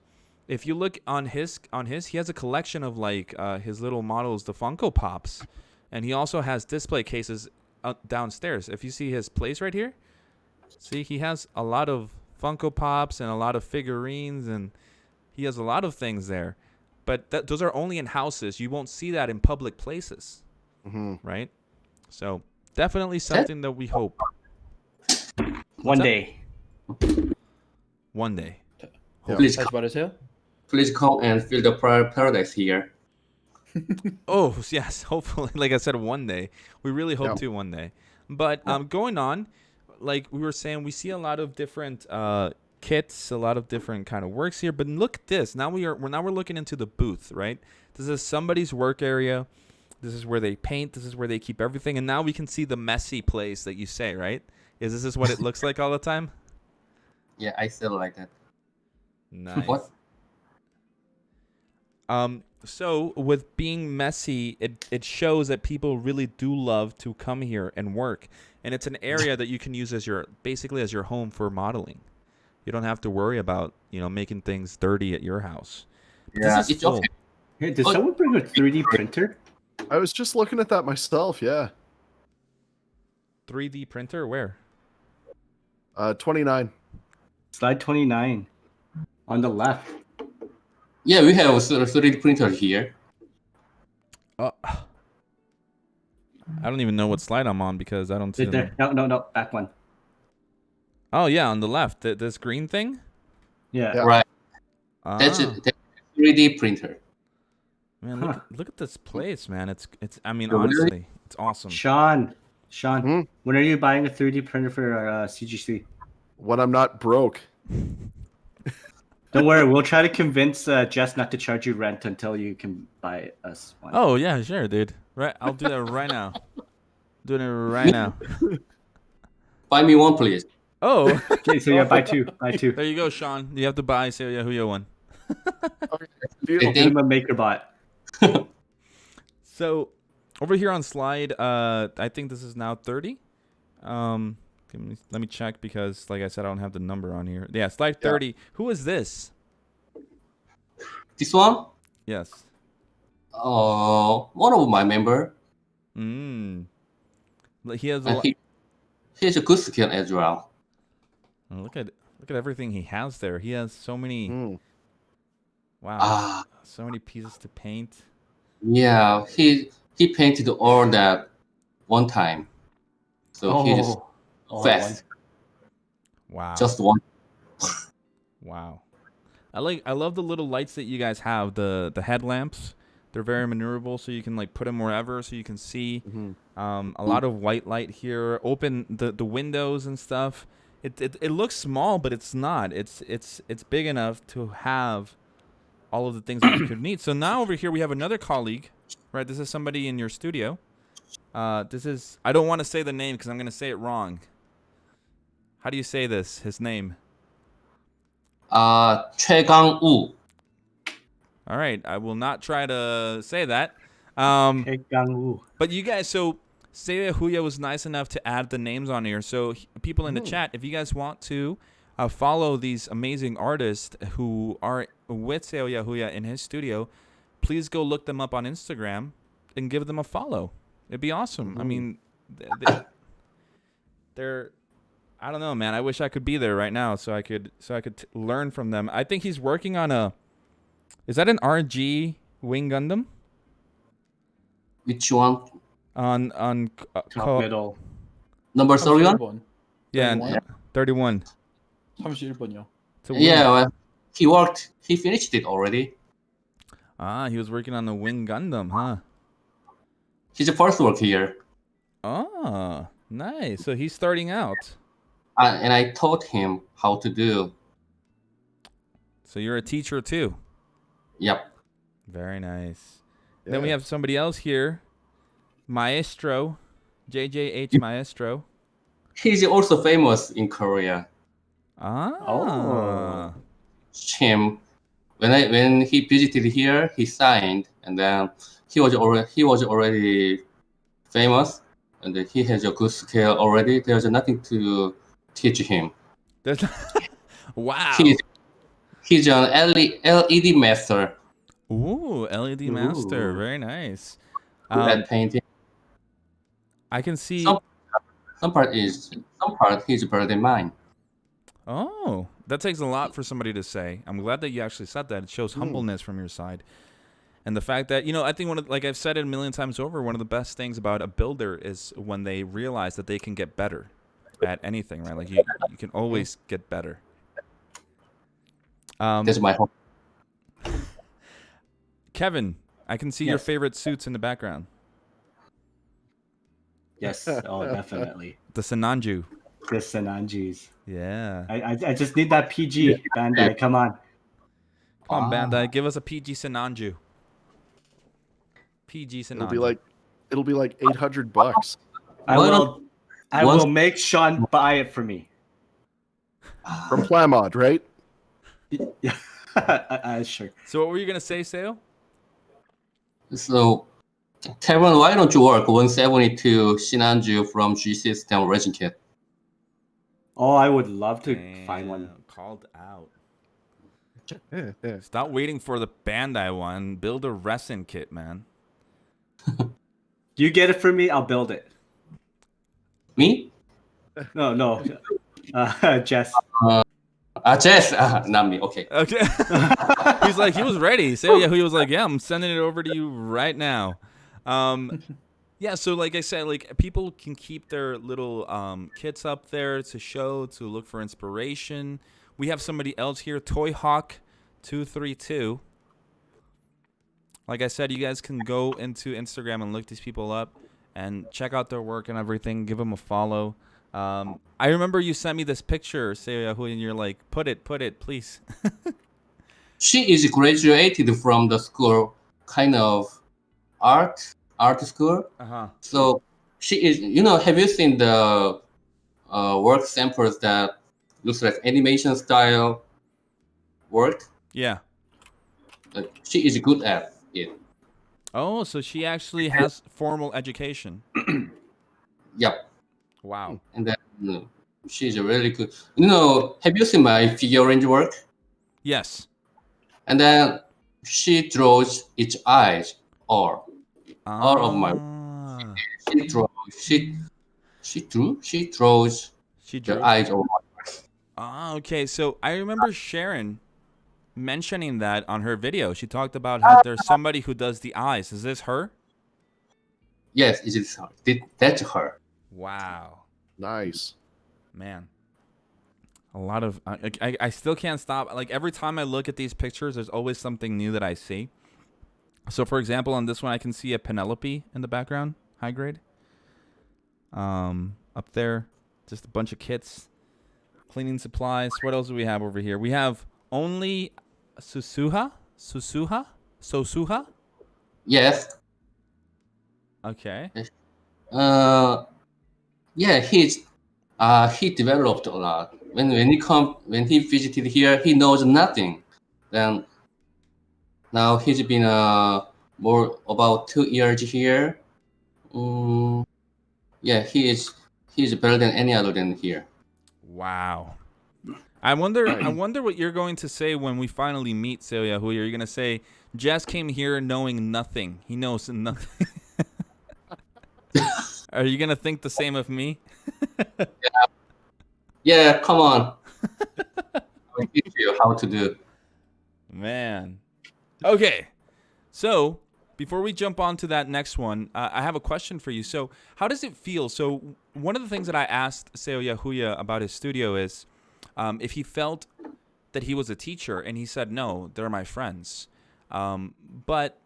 if you look on his, he has a collection of like his little models, the Funko Pops, and he also has display cases downstairs. If you see his place right here, see he has a lot of Funko Pops and a lot of figurines, and he has a lot of things there. But those are only in houses. You won't see that in public places, right? So definitely something that we hope. One day. One day. Yeah. Please, That's about it, too? please come and feel the paradise here. Oh, yes. Hopefully, like I said, one day. We really hope to one day. But going on, like we were saying, we see a lot of different kits, a lot of different kind of works here. But look at this. Now we're looking into the booth, right? This is somebody's work area. This is where they paint. This is where they keep everything. And now we can see the messy place that you say, right? Is this what it looks like all the time? Yeah, I feel like that. Nice. What? So with being messy, it shows that people really do love to come here and work. And it's an area that you can use as your home for modeling. You don't have to worry about, making things dirty at your house. Yeah. It's okay. Hey, did someone bring a 3D printer? I was just looking at that myself. Yeah. 3D printer? Where? 29. Slide 29 on the left. Yeah, we have a 3D printer here. I don't even know what slide I'm on because I don't see Right them. there. No. Back one. Oh yeah, on the left. This green thing? Yeah. Yeah. Right. Ah. That's a 3D printer. Man, Huh. look at this place, man. It's I mean, Oh, really? honestly, it's awesome. Sean, Hmm? when are you buying a 3D printer for CGC? When I'm not broke. Don't worry, we'll try to convince Jess not to charge you rent until you can buy us one. Oh yeah, sure, dude. Right, I'll do that right now. Doing it right now. Buy me one, please. Oh, Okay, so yeah, buy two. there you go, Sean. You have to buy SEOYAHOOYA one. Okay. Hey, Get him a MakerBot. So, over here on slide, I think this is now 30. Let me check because, like I said, I don't have the number on here. Yeah, slide 30. Yeah. Who is this? This one? Yes. One of my member. He has a He has a good skill as well. Oh, look at everything he has there. He has so many. Wow. So many pieces to paint. Yeah, he painted all that one time. So he just fast. Wow. Just one. Wow. I love the little lights that you guys have, the headlamps. They're very maneuverable, so you can like put them wherever, so you can see. A lot of white light here. Open the windows and stuff. It looks small, but it's not. It's big enough to have all of the things that you could need. So now over here we have another colleague, right? This is somebody in your studio. This is, I don't want to say the name because I'm going to say it wrong. How do you say this? His name? 최강우. All right, I will not try to say that. But you guys, so SEOYAHOOYA was nice enough to add the names on here. So people in the chat, if you guys want to follow these amazing artists who are with SEOYAHOOYA in his studio, please go look them up on Instagram and give them a follow. It'd be awesome. I mean, they're I don't know, man. I wish I could be there right now so I could learn from them. I think he's working on is that an RG Wing Gundam? Which one? On Top middle. Number 31? Yeah, 31. 31번이요. Yeah, well, he finished it already. He was working on the Wing Gundam, huh? He's the first work here. Oh, nice. So he's starting out. And I taught him how to do. So you're a teacher too? Yep. Very nice. Yeah. Then we have somebody else here. Maestro. JJH Maestro. He's also famous in Korea. Him. When he visited here, he signed, and then he was already famous, and he has a good skill already. There's nothing to teach him. Wow. He's an LED master. Ooh, LED master. Very nice. That painting. I can see some part he's better than mine. Oh, that takes a lot for somebody to say. I'm glad that you actually said that. It shows humbleness from your side. And the fact that, I think like I've said it a million times over, one of the best things about a builder is when they realize that they can get better at anything, right? Like you can always get better. This is my home. Kevin, I can see your favorite suits in the background. Yes, definitely. The Sinanju. The Sinanjis. Yeah. I just need that PG, Bandai. Come on. Come on, Bandai. Give us a PG Sinanju. PG Sinanju. It'll be like $800. I will make Sean buy it for me. From Plamod, right? Yeah. Sure. So what were you gonna say, Seo? So, Kevin, why don't you work 172 Sinanju from G System Resin Kit? Oh, I would love to find one. Called out. Stop waiting for the Bandai one. Build a resin kit, man. You get it from me, I'll build it. Me? No. Jess. Jess. Not me. Okay. Okay. He's like, he was ready. SEOYAHOOYA was like, yeah, I'm sending it over to you right now. Yeah, so like I said, like people can keep their little kits up there to show, to look for inspiration. We have somebody else here, ToyHawk232. Like I said, you guys can go into Instagram and look these people up and check out their work and everything. Give them a follow. I remember you sent me this picture, SEOYAHOOYA, and you're like, put it, please. She is graduated from the school, kind of art school. Uh-huh. So she is, have you seen the work samples that looks like animation style work? Yeah. She is good at it. Oh, so she actually has formal education. Yep. Wow. And then she's really good. Have you seen my figure range work? Yes. And then she draws each eyes all of my. Ah. She draws. She draws She the drew. eyes of my. Ah, okay. So I remember Sharon mentioning that on her video. She talked about how there's somebody who does the eyes. Is this her? Yes, it is her. That's her. Wow. Nice. Man. A lot of I still can't stop. Like every time I look at these pictures, there's always something new that I see. So for example, on this one I can see a Penelope in the background, high grade. Up there, just a bunch of kits, cleaning supplies. What else do we have over here? We have only Sosuha? Yes. Okay. Yeah, he developed a lot. When he visited here, he knows nothing. Then now he's been more about 2 years here. Yeah, he's better than any other than here. Wow. I wonder what you're going to say when we finally meet, SEOYAHOOYA. You're going to say, Jess came here knowing nothing. He knows nothing. Are you going to think the same of me? Yeah, come on. I'll teach you how to do. Man. Okay. So, before we jump on to that next one, I have a question for you. So, how does it feel? So, one of the things that I asked SEOYAHOOYA about his studio is if he felt that he was a teacher, and he said, no, they're my friends. But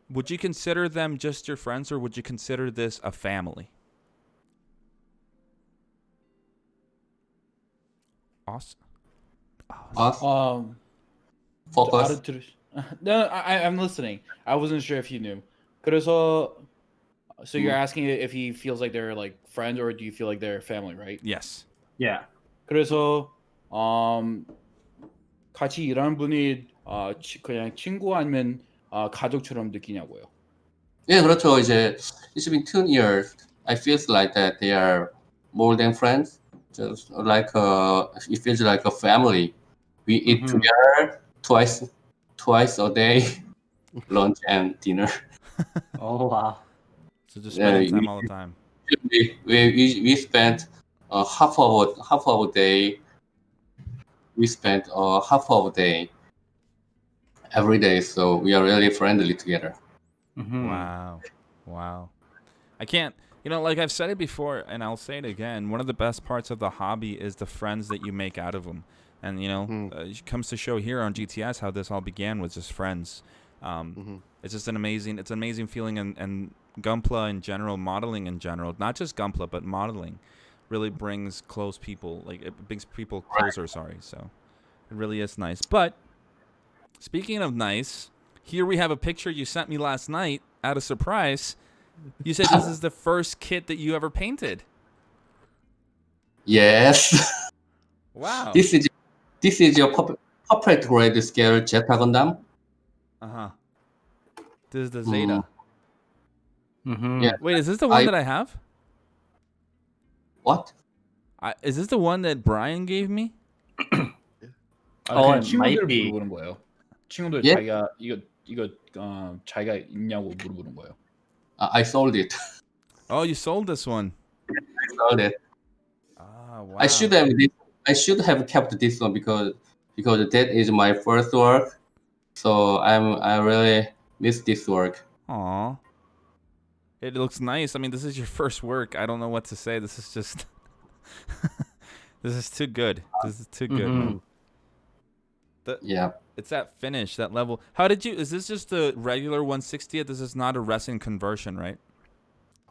would you consider them just your friends, or would you consider this a family? Awesome. Focus. No, I'm listening. I wasn't sure if you knew. 그래서, so you're asking if he feels like they're like friends, or do you feel like they're family, right? Yes. Yeah. 그래서 같이 일하는 분이 그냥 친구 아니면 가족처럼 느끼냐고요? Yeah, 그렇죠. 이제 it's been 2 years. I feel like that they are more than friends. Just like it feels like a family. We eat together twice a day, lunch and dinner. Oh wow. So just spending time all the time. We spent half of a day. We spent half of a day every day, so we are really friendly together. Wow. I can't, like I've said it before, and I'll say it again. One of the best parts of the hobby is the friends that you make out of them. And, it comes to show here on GTS how this all began with just friends. It's just an amazing feeling. And Gunpla in general, modeling in general, not just Gunpla, but modeling really brings close people. Like, it brings people closer, sorry. So it really is nice. But speaking of nice, here we have a picture you sent me last night out of surprise. You said this is the first kit that you ever painted. Yes. Wow. This is your perfect grade scale Zeta Gundam. This is the Zeta. Yeah. Wait, is this the one that I have? What? Is this the one that Brian gave me? Oh, it might 친구들 be. 물어보는 거예요. 친구들 예? 자기가 이거 자기가 있냐고 물어보는 거예요. I sold it. Oh, you sold this one. I sold it. Ah, wow. I should have kept this one because that is my first work. So I really miss this work. Aw. It looks nice. I mean, this is your first work. I don't know what to say. This is just this is too good. This is too good, man. Yeah. It's that finish, that level. How did you? Is this just the regular 160th? This is not a resin conversion, right?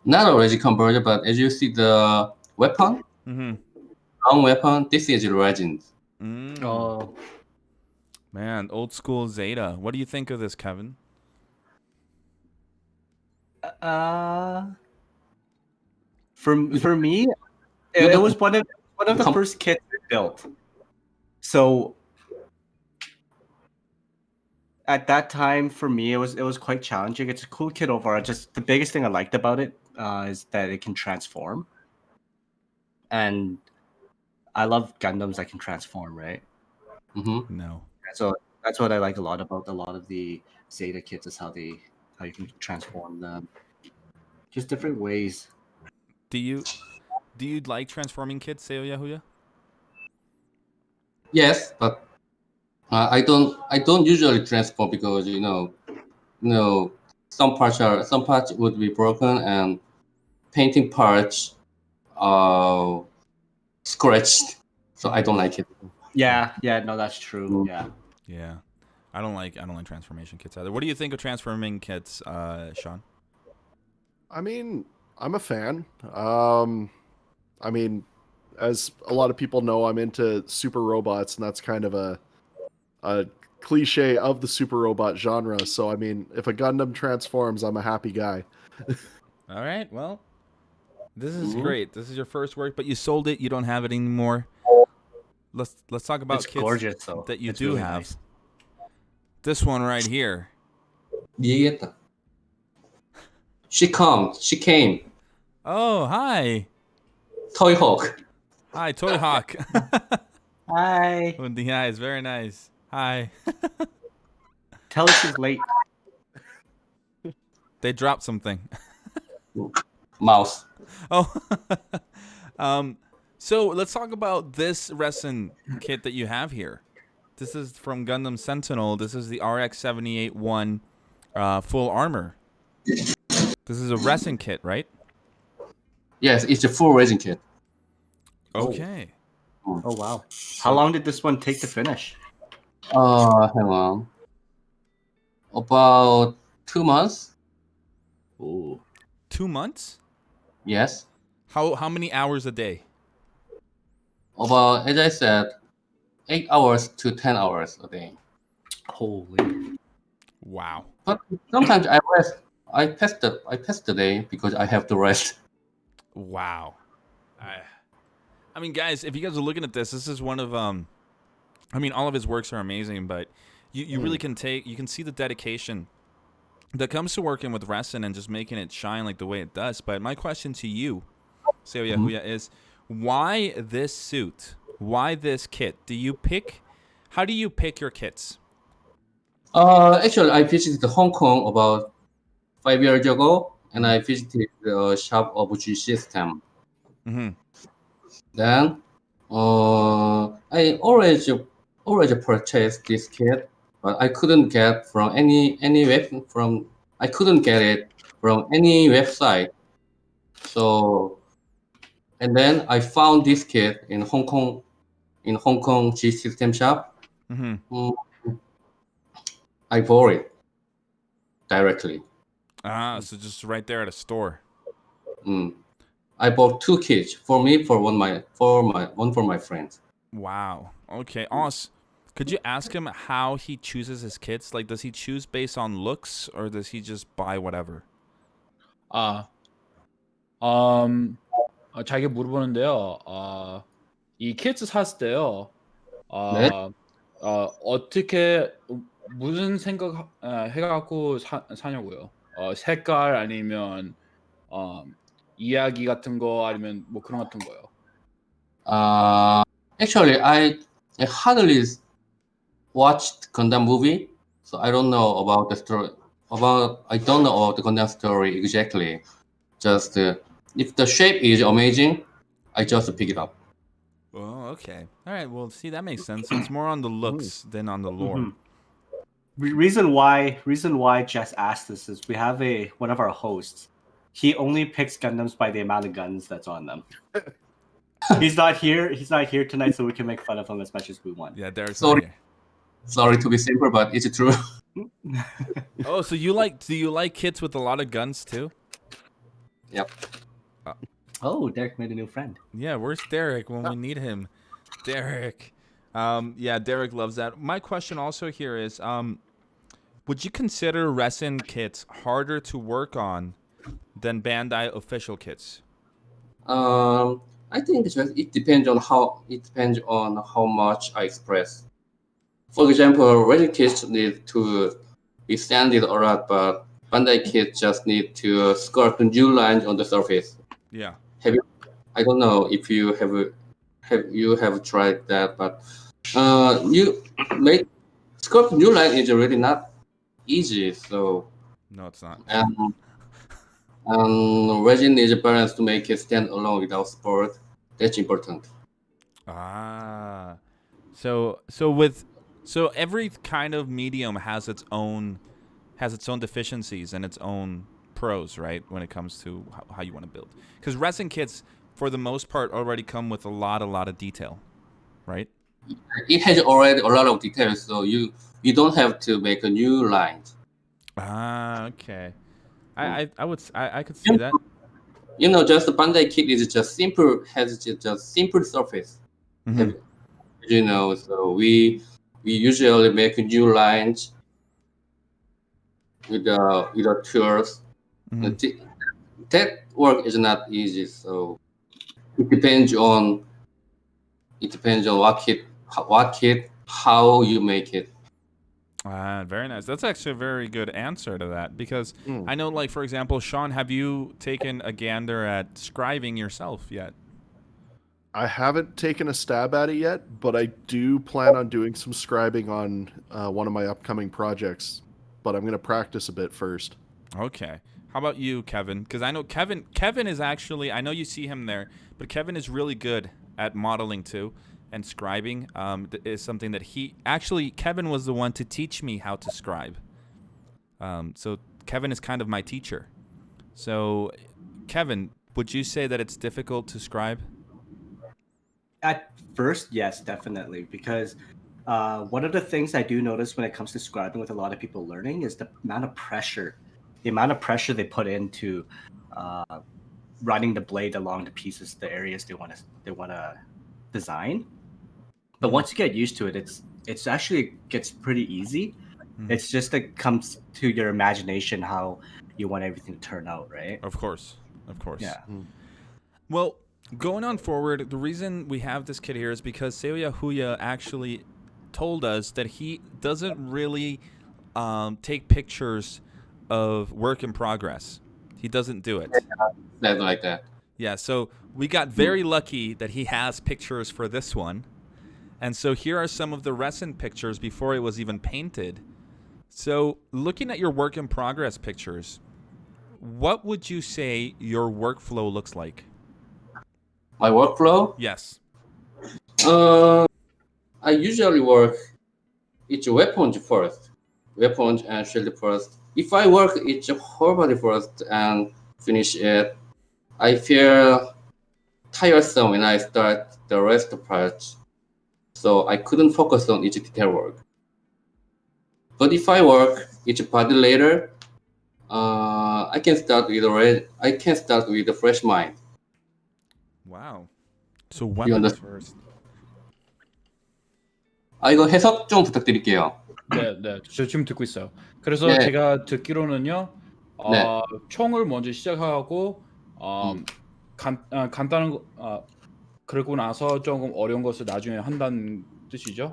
Not a resin converter, but as you see the weapon, Mm-hmm. long weapon, this is resin. Oh, Man, old school Zeta. What do you think of this, Kevin? for me, You it have- was one of the first kits I built. So at that time, for me, it was quite challenging. It's a cool kit overall. Just the biggest thing I liked about it is that it can transform, and I love Gundams that can transform, right? Mm-hmm. No. So that's what I like a lot about a lot of the Zeta kits is how you can transform them, just different ways. Do you like transforming kits, SEOYAHOOYA? Yes, but I don't usually transform because some parts would be broken and painting parts scratched, so I don't like it. Yeah, no, that's true. Yeah. Yeah. I don't like transformation kits either. What do you think of transforming kits, Sean? I mean, I'm a fan. I mean, as a lot of people know, I'm into super robots, and that's kind of a cliche of the super robot genre. So, I mean, if a Gundam transforms, I'm a happy guy. All right. Well, this is Mhm. great. This is your first work, but you sold it. You don't have it anymore. Let's talk about It's kits gorgeous, though. that you It's do really have. nice. This one right here. 이해했다. She came. Oh, hi. Toy Hawk. Hi, Toy Hawk. Hi. With the eyes, very nice. Hi. Tell us she's late. They dropped something. Mouse. Oh. So let's talk about this resin kit that you have here. This is from Gundam Sentinel. This is the RX-78-1 full armor. This is a resin kit, right? Yes, it's a full resin kit. Okay. Oh wow. How long did this one take to finish? Hang on. About 2 months. Ooh. 2 months? Yes. How many hours a day? About, as I said, 8 hours to 10 hours a day. Holy. Wow. But sometimes I rest. I pass the day because I have to rest. Wow. I mean, guys, if you guys are looking at this is one of I mean, all of his works are amazing, but you really can see the dedication that comes to working with resin and just making it shine like the way it does. But my question to you, SEOYAHOOYA, is why this suit? Why this kit? How do you pick your kits? Actually, I visited Hong Kong about 5 years ago, and I visited the shop of G System. Mm-hmm. Then, I always purchased this kit, but I couldn't get from any I couldn't get it from any website. So, and then I found this kit in Hong Kong G System shop. Mm-hmm. Mm, I bought it directly. So just right there at a store. Mm. I bought 2 kits for me, for one for my friends. Wow. Okay, awesome. Could you ask him how he chooses his kits? Like, does he choose based on looks, or does he just buy whatever? 자기가 물어보는데요. 이 키트 샀을 때요. 네? 어떻게 무슨 생각 해갖고 사냐고요. 색깔 아니면 이야기 같은 거 아니면 뭐 그런 같은 거요. Actually, I hardly watched Gundam movie, so I don't know about the story, I don't know about the Gundam story exactly. Just if the shape is amazing, I just pick it up. Oh, okay. All right. Well, see, that makes sense. It's more on the looks than on the lore. Reason why Jess asked this is we have one of our hosts. He only picks Gundams by the amount of guns that's on them. He's not here. He's not here tonight, so we can make fun of him as much as we want. Yeah, Derek's Sorry. not here. Sorry to be simple, but it's true. Oh, so do you like kits with a lot of guns too? Yep. Oh, Derek made a new friend. Yeah, where's Derek when we need him? Derek. Yeah, Derek loves that. My question also here is, would you consider resin kits harder to work on than Bandai official kits? I think it depends on how much I express. For example, Resin kits need to be sanded a lot, but Bandai kits just need to sculpt new lines on the surface. Yeah. I don't know if you have tried that, but you make sculpt new line is really not easy. So No, it's not. resin needs a balance to make it stand alone without support. That's important. Ah. So every kind of medium has its own deficiencies and its own pros, right? When it comes to how you want to build. Because resin kits, for the most part, already come with a lot of detail, right? It has already a lot of details, so you don't have to make a new line. Ah, okay. I could see that. Just the Bandai kit is just simple, has just simple surface. Mhm. So we usually make new lines with the tools. Mhm. That work is not easy, so it depends on what kit, how you make it. Ah, very nice. That's actually a very good answer to that because Mm. I know, like, for example, Sean, have you taken a gander at scribing yourself yet? I haven't taken a stab at it yet, but I do plan on doing some scribing on one of my upcoming projects. But I'm going to practice a bit first. Okay. How about you, Kevin? Because I know Kevin is actually, I know you see him there, but Kevin is really good at modeling too, and scribing is something that Kevin was the one to teach me how to scribe. So Kevin is kind of my teacher. So, Kevin, would you say that it's difficult to scribe? At first, yes, definitely, because one of the things I do notice when it comes to scribing with a lot of people learning is the amount of pressure they put into running the blade along the pieces, the areas they want to design. But once you get used to it, it's actually gets pretty easy. It's just it comes to your imagination how you want everything to turn out, right? Of course. Yeah. Well, going on forward, the reason we have this kid here is because SEOYAHOOYA actually told us that he doesn't really take pictures of work in progress. He doesn't do it. That like that. Yeah, so we got very lucky that he has pictures for this one. And so here are some of the resin pictures before it was even painted. So looking at your work in progress pictures, what would you say your workflow looks like? My workflow? Yes. I usually work each weapons first. Weapons and shield first. If I work each whole body first and finish it, I feel tiresome when I start the rest parts. So I couldn't focus on each detail work. But if I work each body later, I can start with a fresh mind. Wow. So You weapons understand? first. 이거 해석 좀 부탁드릴게요. 네, 저 지금 듣고 있어요. 그래서 네. 제가 듣기로는요, 네. 총을 먼저 시작하고 간단한 거, 그러고 나서 조금 어려운 것을 나중에 한다는 뜻이죠?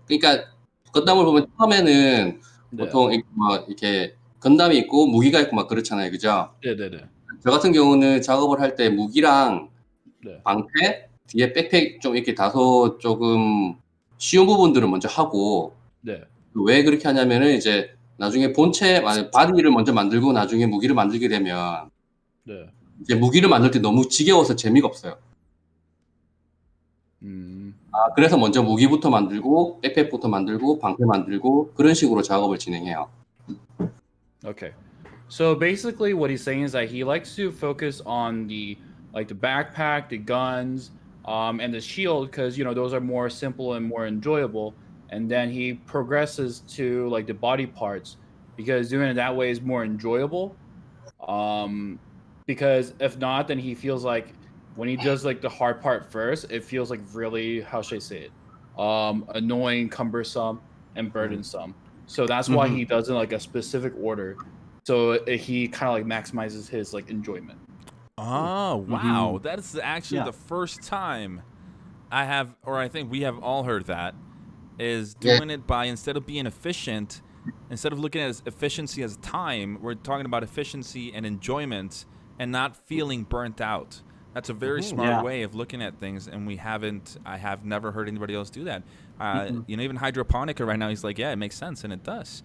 그러니까 건담을 보면 처음에는 네. 보통 이렇게 건담이 있고 무기가 있고 막 그렇잖아요, 그죠? 네네네. 저 같은 경우는 작업을 할 때 무기랑 네. 방패, 뒤에 백팩 좀 이렇게 다소 조금 쉬운 부분들을 먼저 하고 네. 왜 그렇게 하냐면은 이제 나중에 본체 바디를 먼저 만들고 나중에 무기를 만들게 되면 네. 이제 무기를 만들 때 너무 지겨워서 재미가 없어요. 그래서 먼저 무기부터 만들고 백팩부터 만들고 방패 만들고 그런 식으로 작업을 진행해요. Okay. So basically what he's saying is that he likes to focus on the backpack, the guns, and the shield because those are more simple and more enjoyable. And then he progresses to like the body parts because doing it that way is more enjoyable. Because if not, then he feels like when he does like the hard part first, it feels like really, how should I say it? Annoying, cumbersome, and burdensome. So that's why he does it like a specific order. So he kind of like maximizes his like enjoyment. Oh, wow. That's actually the first time I have, or I think we have all heard that, is doing it by, instead of being efficient, instead of looking at efficiency as time, we're talking about efficiency and enjoyment and not feeling burnt out. That's a very smart way of looking at things, and I have never heard anybody else do that. Even Hydroponica right now, he's like, yeah, it makes sense, and it does.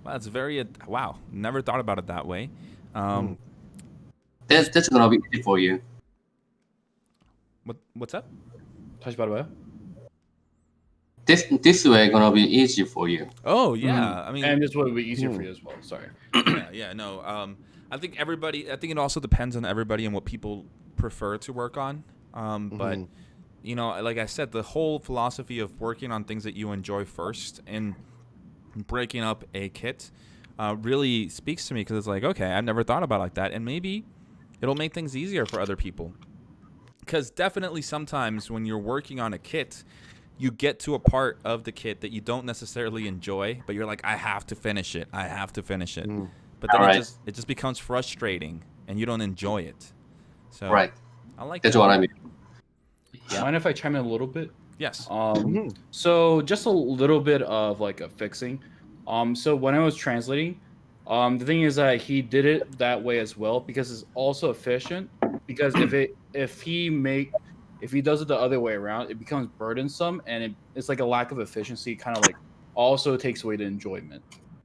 That's very, wow, never thought about it that way. That's gonna be easy for you. What's up? 다시 말해봐요. This way gonna be easy for you. Oh yeah, I mean, And this would be easier for you as well. Sorry. No. I think it also depends on everybody and what people prefer to work on. But like I said, the whole philosophy of working on things that you enjoy first and breaking up a kit really speaks to me because it's like, okay, I've never thought about it like that, and maybe it'll make things easier for other people. Because definitely sometimes when you're working on a kit, you get to a part of the kit that you don't necessarily enjoy, but you're like, I have to finish it. But then it just becomes frustrating, and you don't enjoy it. So Right. I like That's that. what I mean. Mind if I chime in a little bit? Yes. So just a little bit of like a fixing. So when I was translating, the thing is that he did it that way as well because it's also efficient. Because if he does it the other way around, it becomes burdensome and it's like a lack of efficiency. Kind of like also takes away the enjoyment.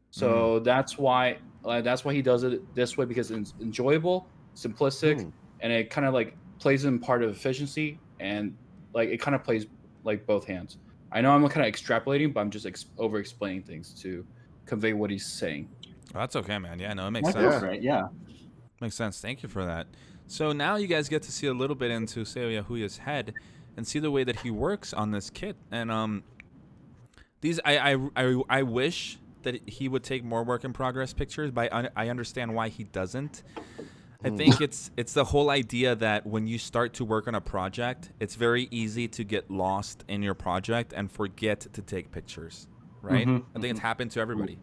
So that's why he does it this way because it's enjoyable, simplistic, and it kind of like plays in part of efficiency and like it kind of plays like both hands. I know I'm kind of extrapolating, but I'm just over explaining things to convey what he's saying. That's okay, man. Yeah, no, it makes That's sense. right. Yeah. Makes sense. Thank you for that. So now you guys get to see a little bit into SEOYAHOOYA's head and see the way that he works on this kit. And these I wish that he would take more work in progress pictures, but I understand why he doesn't. I think it's the whole idea that when you start to work on a project, it's very easy to get lost in your project and forget to take pictures, right? I think it's happened to everybody.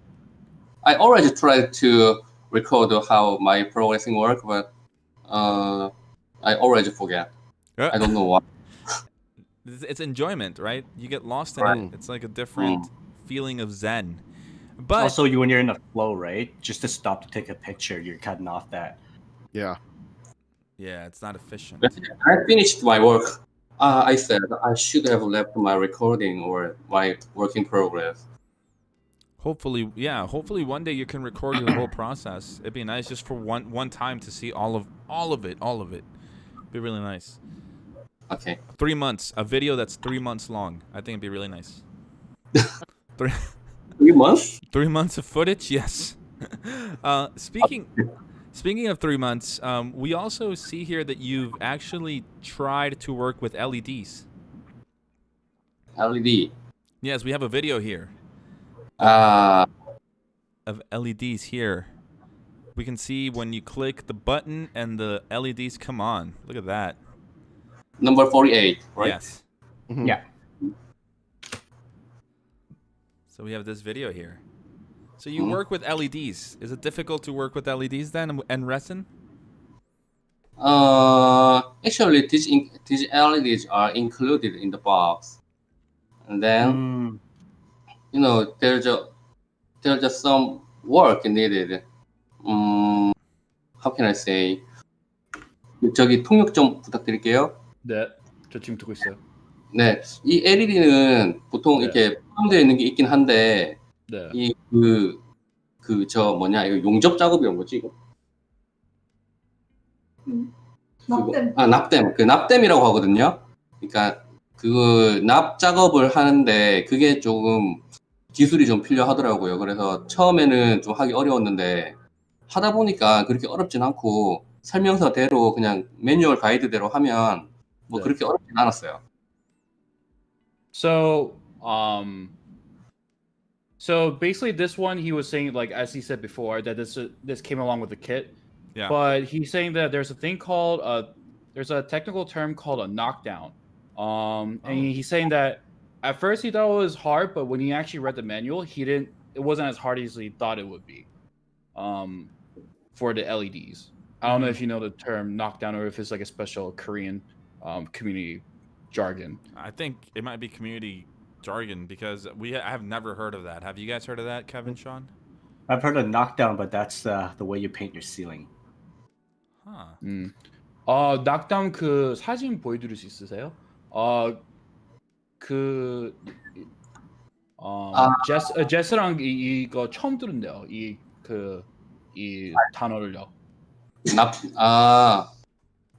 I already tried to record how my progressing work, but I already forget. I don't know why. It's enjoyment, right? You get lost in it. It's like a different feeling of zen. But Also, when you're in a flow, right? Just to stop to take a picture, you're cutting off that. Yeah. Yeah, it's not efficient. I finished my work. I said I should have left my recording or my work in progress. Hopefully one day you can record your whole process. It'd be nice just for one time to see all of it. It'd be really nice. Okay. 3 months, a video that's 3 months long. I think it'd be really nice. 3 months? 3 months of footage, yes. Speaking of 3 months, we also see here that you've actually tried to work with LEDs. LED. Yes, we have a video here of LEDs here. We can see when you click the button and the LEDs come on. Look at that. Number 48, right? Yes. Yeah. So we have this video here. So you work with LEDs. Is it difficult to work with LEDs then and resin? Actually, these LEDs are included in the box, and then there's just some work needed. How can I say? 저기 통역 좀 부탁드릴게요. 네, 저 지금 듣고 있어요. 네, 이 LED는 보통 네. 이렇게 포함되어 있는 게 있긴 한데 네. 이 그 그 저 뭐냐 이거 용접 작업이란 뭐지 이거? 납땜. 납땜. 그 납땜이라고 하거든요. 그러니까 그 납 작업을 하는데 그게 조금 기술이 좀 필요하더라고요. 그래서 처음에는 좀 하기 어려웠는데 하다 보니까 그렇게 어렵진 않고 설명서대로 그냥 매뉴얼 가이드대로 하면 뭐 네. 그렇게 어렵진 않았어요. So, so basically, this one he was saying, like as he said before, that this came along with the kit. Yeah. But he's saying that there's a thing called there's a technical term called a knockdown. And he's saying that at first he thought it was hard, but when he actually read the manual, it wasn't as hard as he thought it would be. For the LEDs. I don't know if you know the term knockdown or if it's like a special Korean community jargon. I think it might be community jargon because I have never heard of that. Have you guys heard of that, Kevin, Sean? I've heard of knockdown, but that's the way you paint your ceiling. Huh. knockdown 그 사진 보여드릴 수 있으세요? 제스랑 이거 처음 들은데요. 이 단어를요.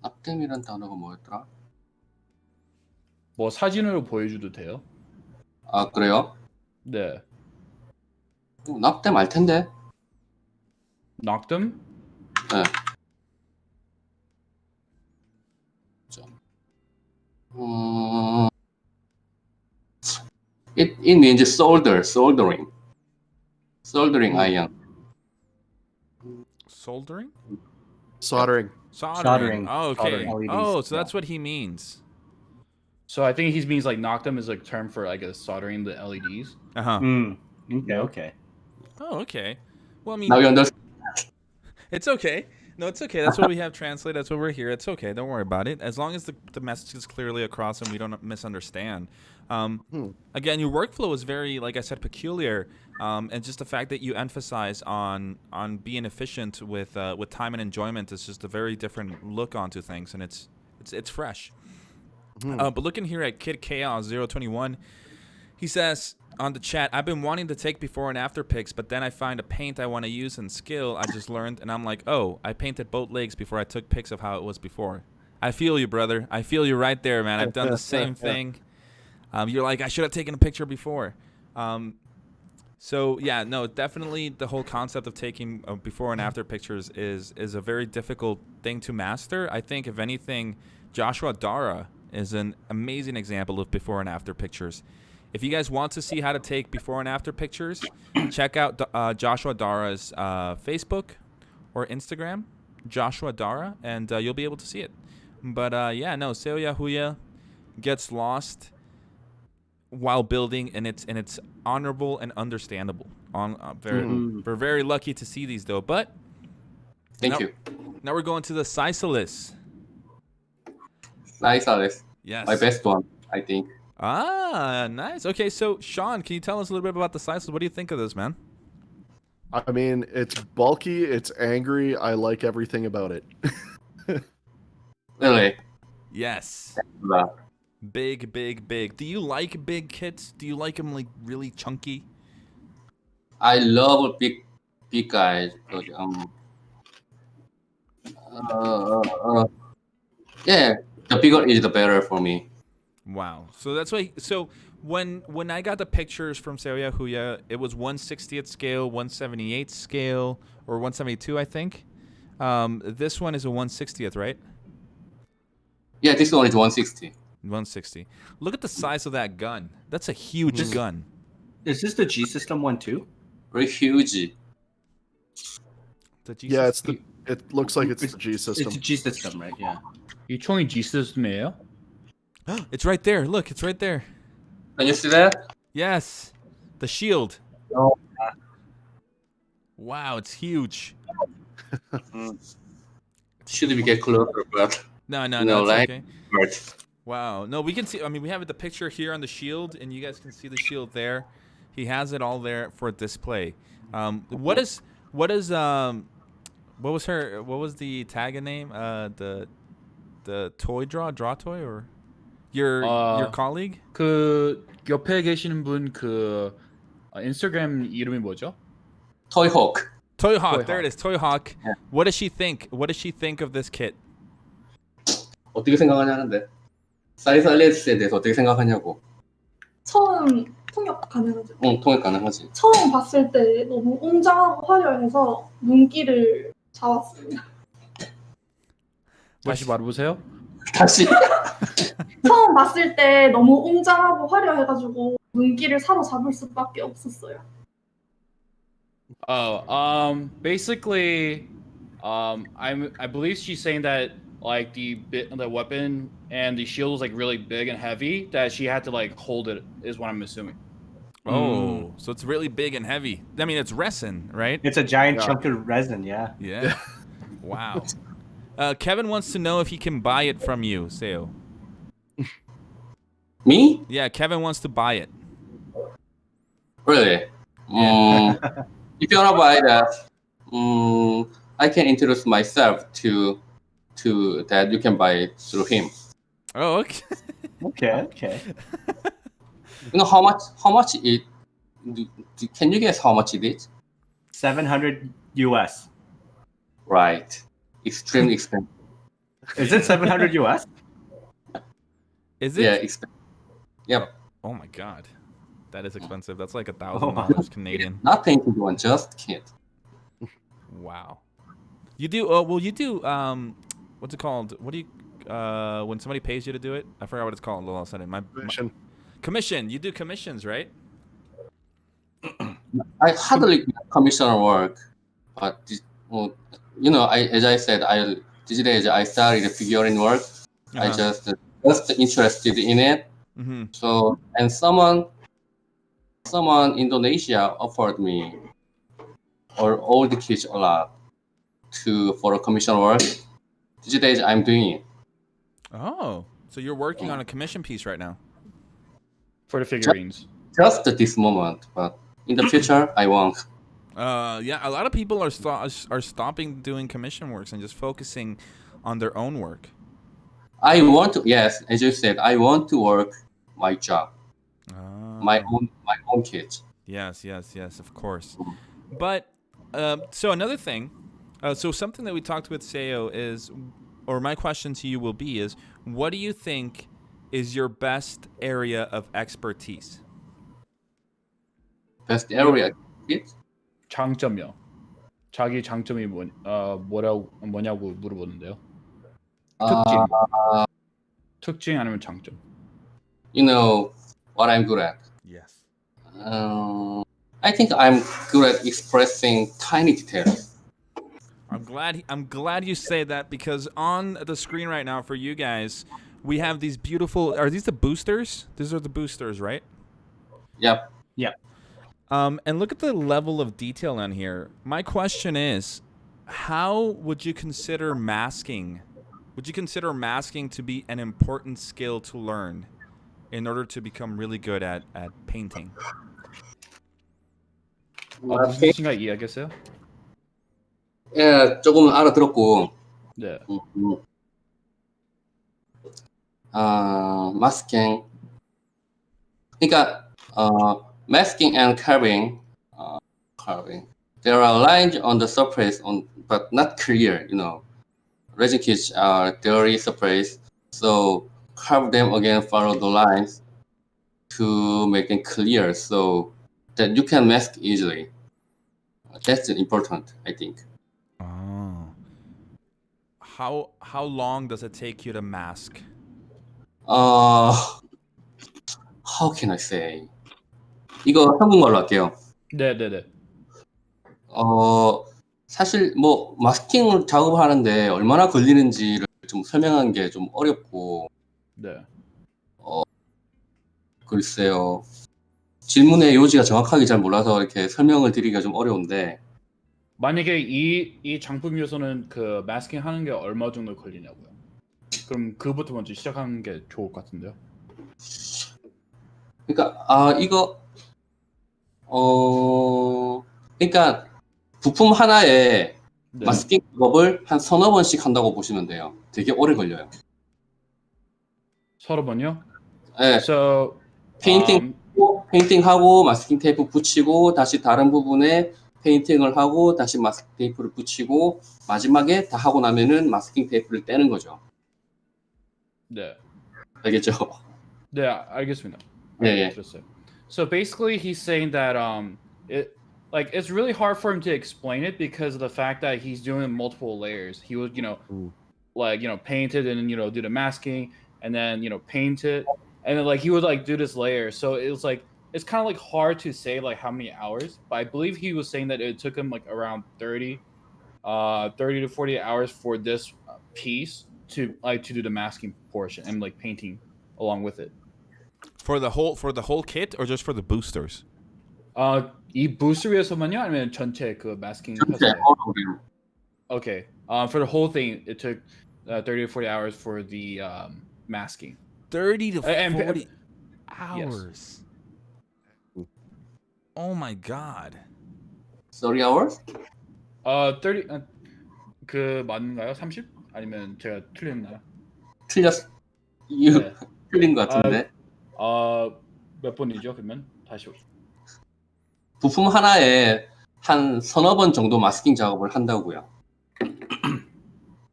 납땜이란 단어가 뭐였더라? 뭐 사진으로 보여줘도 돼요? 아 그래요? 네. 납땜 알 텐데. knockdown? 네. It means soldering iron. Soldering? Soldering. Soldering. Oh, okay. Soldering LEDs, Oh, so yeah. that's what he means. So I think he means like knockdown is like a term for like soldering the LEDs. Uh-huh. Okay. Oh, okay. Well, I mean, Now you understand. it's okay. No, it's okay. That's what we have translated. That's what we're here. It's okay. Don't worry about it. As long as the message is clearly across and we don't misunderstand. Again, your workflow is very, like I said, peculiar. And just the fact that you emphasize on being efficient with time and enjoyment is just a very different look onto things, and it's fresh. But looking here at Kid Chaos 021, he says on the chat, I've been wanting to take before and after pics, but then I find a paint I want to use and skill I just learned, and I'm like, oh, I painted both legs before I took pics of how it was before. I feel you, brother. I feel you right there, man. I've done the same thing. You're like, I should have taken a picture before. So yeah, no, definitely the whole concept of taking before and after pictures is a very difficult thing to master. I think if anything, Joshua Dara is an amazing example of before and after pictures. If you guys want to see how to take before and after pictures, check out Joshua Dara's Facebook or Instagram, Joshua Dara, and you'll be able to see it. But yeah, no, SEOYAHOOYA gets lost while building, and it's honorable and understandable. We're very lucky to see these though. But Thank you. now we're going to the Sisalus. Nice, Alice. Yes. My best one, I think. Ah, nice. Okay, so Sean, can you tell us a little bit about the Sisalus? What do you think of this, man? I mean, it's bulky, it's angry. I like everything about it. Really? Yes. Uh, Big, big, big. Do you like big kits? Do you like them like really chunky? I love big guys. But, yeah, the bigger is the better for me. Wow. So that's why. So when I got the pictures from SEOYAHOOYA, it was 1/60th scale, 1/78th scale, or 1/72, I think. This one is a 1/60th, right? Yeah, this one is 160. 160. Look at the size of that gun. That's a huge gun. Is this the G System one too? Very huge. The G Yeah, system. it looks like it's the G system. It's a G System, right? Yeah. 이 총이 G 시스템이에요? It's right there. Look, it's right there. Can you see that? Yes. The shield. Oh. Wow, it's huge. Should we get closer, but No, No, it's like- okay. but Wow. No, we can see. I mean, we have the picture here on the shield, and you guys can see the shield there. He has it all there for display. What was the tag name? The toy draw toy, or your colleague? 그 옆에 계시는 분 그 인스타그램 이름이 뭐죠? Toy Hawk. Toy Toy Hawk. There Hawk. it is. Toy Hawk. Yeah. What does she think? What does she think of this kit? 어떻게 생각하냐는데 사이즈 알리스에 대해서 어떻게 생각하냐고. 처음 통역 가능하죠. 응, 통역 가능하지. 처음 봤을 때 너무 웅장하고 화려해서 눈길을 잡았습니다. 다시 말해보세요. 다시. 처음 봤을 때 너무 웅장하고 화려해가지고 눈길을 사로잡을 수밖에 없었어요. Basically, I believe she's saying that like the weapon and the shield was like really big and heavy that she had to like hold it is what I'm assuming. Oh, so it's really big and heavy. I mean, it's resin, right? It's a giant Yeah. chunk of resin, yeah. Yeah. Wow. Kevin wants to know if he can buy it from you, Seo. Me? Yeah, Kevin wants to buy it. Really? If you wanna buy that, I can introduce myself to that. You can buy it through him. Oh, okay. Okay. You know how much it? Can you guess how much it is? 700 US. Right. Extremely expensive. Is it 700 US? Is it? Yeah, expensive. Yep. Oh my God, that is expensive. That's like Oh, wow. $1,000 Canadian. Not painted one, just kit. Wow. You do? Well, you do. What's it called? What do you? When somebody pays you to do it, I forgot what it's called. All of a sudden, my commission. You do commissions, right? I hardly commission work, but you know, as I said, these days I started figuring work. I Uh-huh. just interested in it. Mm-hmm. So and someone Indonesia offered me all the kids a lot for a commission work. These days I'm doing it. Oh, so you're working on a commission piece right now? For the figurines. Just at this moment, but in the future I won't. Yeah, a lot of people are stopping doing commission works and just focusing on their own work. I want to, yes, as you said, I want to work my job, my own kids. Yes, of course. But so another thing, so something that we talked with Seo is, or my question to you will be is, what do you think is your best area of expertise? Best area kids? 장점이요. 자기 장점이 뭐냐고 물어보는데요. 특징. 특징 아니면 장점. You know what I'm good at. Yes. I think I'm good at expressing tiny details. I'm glad you say that, because on the screen right now for you guys, we have these beautiful. Are these the boosters? These are the boosters, right? Yep. And look at the level of detail on here. My question is, how would you consider masking? Would you consider masking to be an important skill to learn in order to become really good at painting? 무슨 뜻인가 이해하겠어요? 예, 조금 알아들었고. 네. Masking. 그러니까 masking and carving. There are lines on the surface, but not clear. You know, resin kits are dirty surface, so carve them again. Follow the lines to make them clear, so that you can mask easily. That's important, I think. Oh. How long does it take you to mask? How can I say? 이거 한국말로 할게요. 네. 사실 뭐 마스킹 작업을 하는데 얼마나 걸리는지를 좀 설명한 게 좀 어렵고. 네. 글쎄요. 질문의 요지가 정확하게 잘 몰라서 이렇게 설명을 드리기가 좀 어려운데. 만약에 이 장품에서는 그 마스킹 하는 게 얼마 정도 걸리냐고요? 그럼 그부터 먼저 시작하는 게 좋을 것 같은데요. 그러니까 이거 그러니까 부품 하나에 네. 마스킹 작업을 한 서너 번씩 한다고 보시면 돼요. 되게 오래 걸려요. 서로 번요? 네. So 페인팅하고 마스킹 테이프 붙이고 다시 다른 부분에 페인팅을 하고 다시 마스킹 테이프를 붙이고 마지막에 다 하고 나면은 마스킹 테이프를 떼는 거죠. 네. 알겠죠? 네, 알겠습니다. 네. 들었어요. So basically, he's saying that it's really hard for him to explain it because of the fact that he's doing multiple layers. He would, paint it and then do the masking and then paint it and then he would do this layer. So it was it's kind of hard to say how many hours, but I believe he was saying that it took him around 30 to 40 hours for this piece to do the masking portion and painting along with it. For the whole kit or just for the boosters? 이 부스터 위해서만요? 아니면 전체 그 마스킹 전체 했어요? all Okay. For the whole thing, it took 30 to 40 hours for the masking. 30 to 40 And- hours. Oh my god. 30 hours? 30 그 맞는가요? 30? 아니면 제가 틀렸나요? 네. 틀린 것 같은데. 몇 번이죠? 그러면 다시 부품 하나에 한 서너 번 정도 마스킹 작업을 한다고요.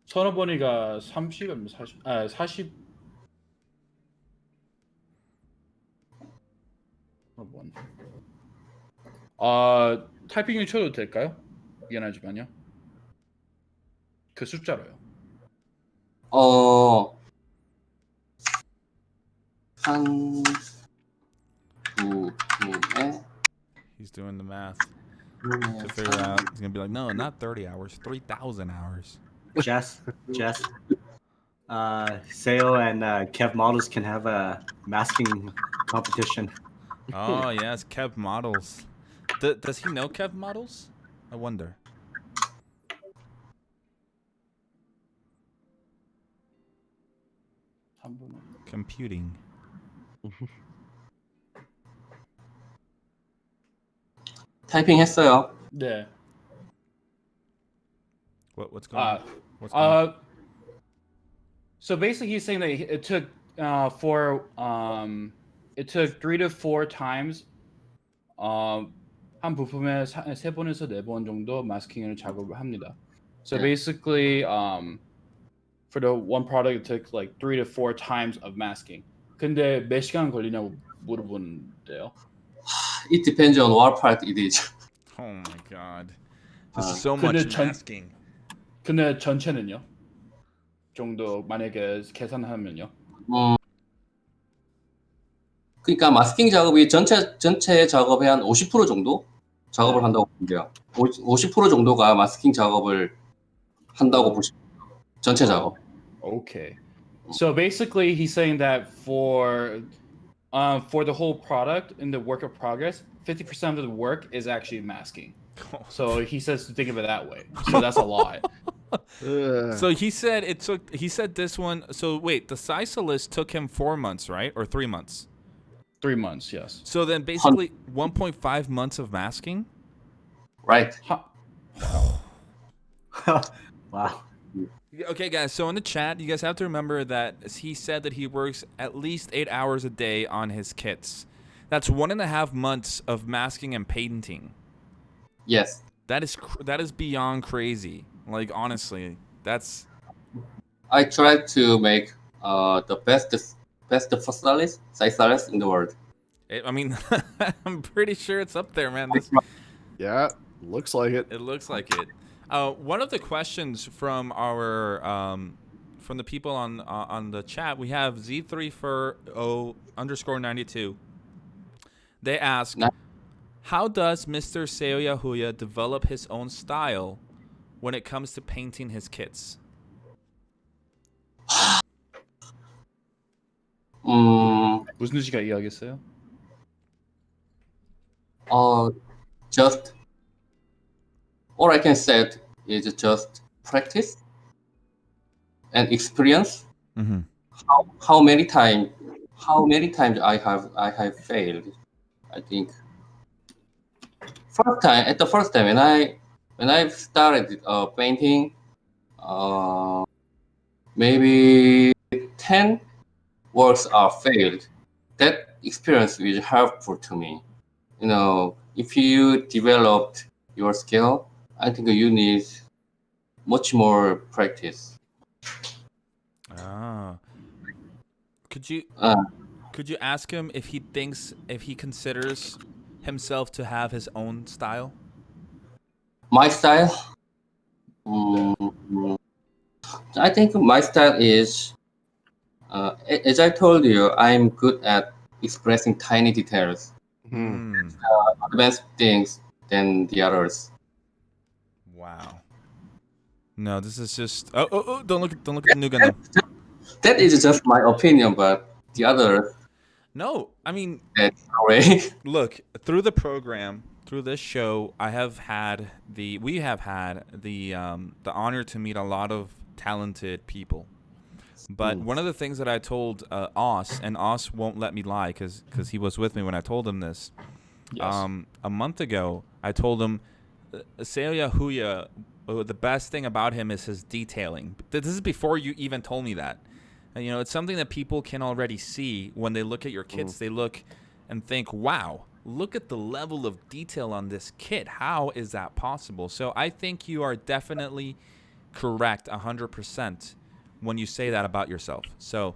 서너 번이가 30 아니면 40? 40 서너 번. 타이핑을 쳐도 될까요? 미안하지만요. 그 숫자로요. 한 부품에 He's doing the math to figure out. He's gonna be like, no, not 30 hours, 3,000 hours. Jess, Seo and Kev models can have a masking competition. Oh yes, Kev models. Does he know Kev models? I wonder. Computing. 타이핑 했어요. 네. What's going on? What's going on? So basically, he's saying that it took it took 3 to 4 times 한 부품에 3번에서 4번 정도 마스킹을 작업을 합니다. So basically, for the one product, it took 3 to 4 times of masking. 근데 몇 시간 걸리냐고 물어보는데요. It depends on what part it is. Oh my god. This is so much masking. 근데 전체는요? 정도 만약에 계산하면요? 그러니까 마스킹 작업이 전체 작업의 한 50% 정도 작업을 한다고 보면 돼요. 50% 정도가 마스킹 작업을 한다고 보시면 돼요. 전체 작업. Okay. So basically, he's saying that for the whole product in the work of progress, 50% of the work is actually masking. So he says to think of it that way. So that's a lot. So he said this one. So wait, the Sisalist took him 4 months, right? Or 3 months? 3 months, yes. So then basically 1.5 months of masking? Right. Wow. Okay, guys. So in the chat, you guys have to remember that he said that he works at least 8 hours a day on his kits. That's 1.5 months of masking and painting. Yes. That is beyond crazy. Like honestly, that's. I tried to make the best Sisalist in the world. I mean, I'm pretty sure it's up there, man. Yeah, looks like it. It looks like it. One of the questions from our from the people on the chat, we have Z340_92. They ask, how does Mr. SEOYAHOOYA develop his own style when it comes to painting his kits? 무슨 씨가 이야기했어요? Just all I can say is just practice and experience. Mm-hmm. How many times I have failed. I think at the first time when I started painting, maybe 10 works are failed. That experience was helpful to me. You know, if you developed your skill, I think you need much more practice. Ah. Could you Uh, could you ask him if he considers himself to have his own style? my style, mm, I think my style is, as I told you, I'm good at expressing tiny details, Hmm. advanced things than the others. Wow. No, this is just. Oh! Don't look at the new Gundam. That is just my opinion, but the others, No, I mean, that's way. look, through the program, through this show, we have had the honor to meet a lot of talented people. But one of the things that I told Os, and Os won't let me lie because he was with me when I told him this. Yes. A month ago, I told him, SEOYAHOOYA, the best thing about him is his detailing. This is before you even told me that. And, it's something that people can already see when they look at your kits. They look and think, wow, look at the level of detail on this kit. How is that possible? So I think you are definitely correct 100% when you say that about yourself. So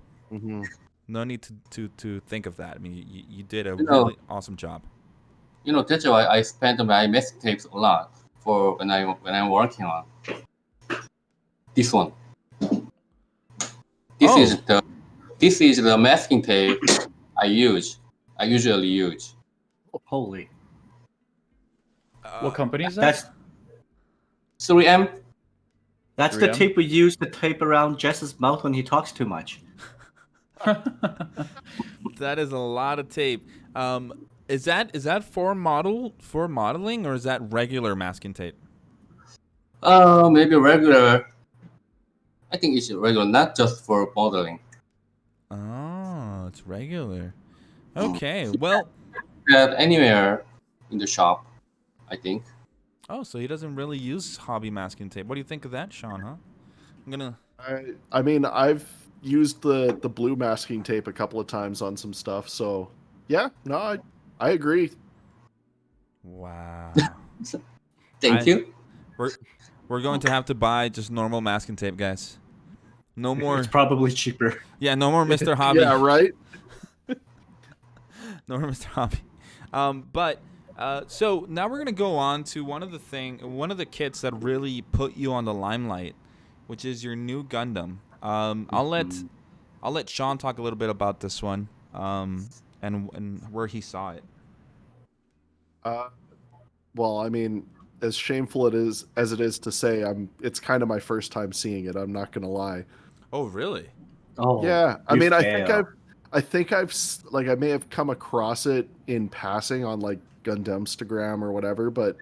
no need to think of that. I mean, you did a You know, really awesome job. that's why I spend my masking tapes a lot for when I'm working on this one. This Oh. is the masking tape I usually use. Holy. What company is that? That's 3M. that's the 3M? tape we use to tape around Jess's mouth when he talks too much. That is a lot of tape. Is that for modeling, or is that regular masking tape? Maybe regular. I think it's regular, not just for modeling. Oh, it's regular. Okay. Well, That anywhere in the shop, I think. oh, so he doesn't really use hobby masking tape. What do you think of that, Sean, huh? I'm going to I mean, I've used the blue masking tape a couple of times on some stuff, so yeah, no, I agree. Wow. Thank you. We're going to have to buy just normal masking tape, guys. No more. It's probably cheaper. Yeah, no more Mr. Hobby. Yeah, right. No more Mr. Hobby. So now we're gonna go on to one of the kits that really put you on the limelight, which is your new Gundam. I'll let Sean talk a little bit about this one, and where he saw it. Well, I mean, as shameful as it is to say, it's kind of my first time seeing it. I'm not gonna lie. Oh, really? Oh. Yeah, I you mean, fail. I think I may have come across it in passing on like Gundamstagram or whatever, but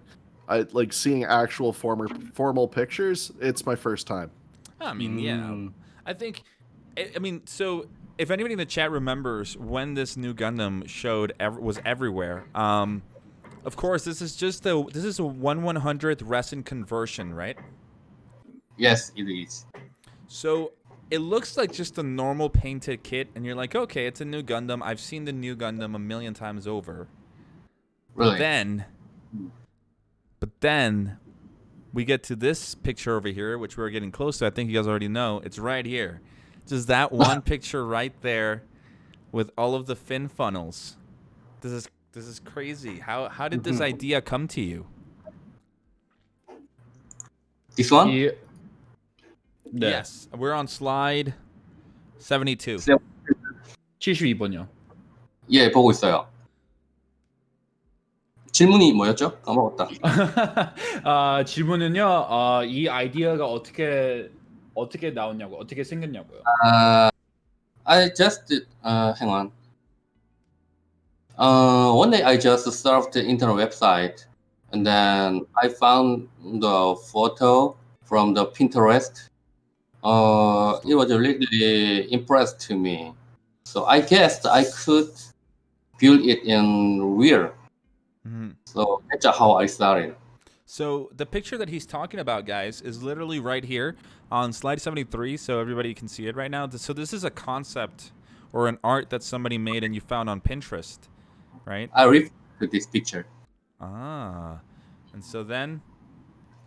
I like seeing actual formal pictures. It's my first time. I mean, yeah. I think. I mean, so if anybody in the chat remembers when this new Gundam was everywhere. Of course, this is a 1/100th resin conversion, right? Yes, it is. So it looks like just a normal painted kit, and you're like, okay, it's a new Gundam. I've seen the new Gundam a million times over. Really? But then we get to this picture over here, which we're getting close to. I think you guys already know. It's right here. Just that one picture right there with all of the fin funnels. This is crazy. How did this idea come to you? This one? 네. Yes, we're on slide 72. 72번요. 예, 보고 있어요. 질문이 뭐였죠? 까먹었다. 질문은요. 이 아이디어가 어떻게 나왔냐고, 어떻게 생겼냐고요. I just hang on. One day I just surfed the internet website, and then I found the photo from the Pinterest. It was really impressed to me. So I guess I could build it in real. So that's how I started. So the picture that he's talking about, guys, is literally right here on slide 73, so everybody can see it right now. So this is a concept or an art that somebody made and you found on Pinterest, right? I referred to this picture. Ah. And so then,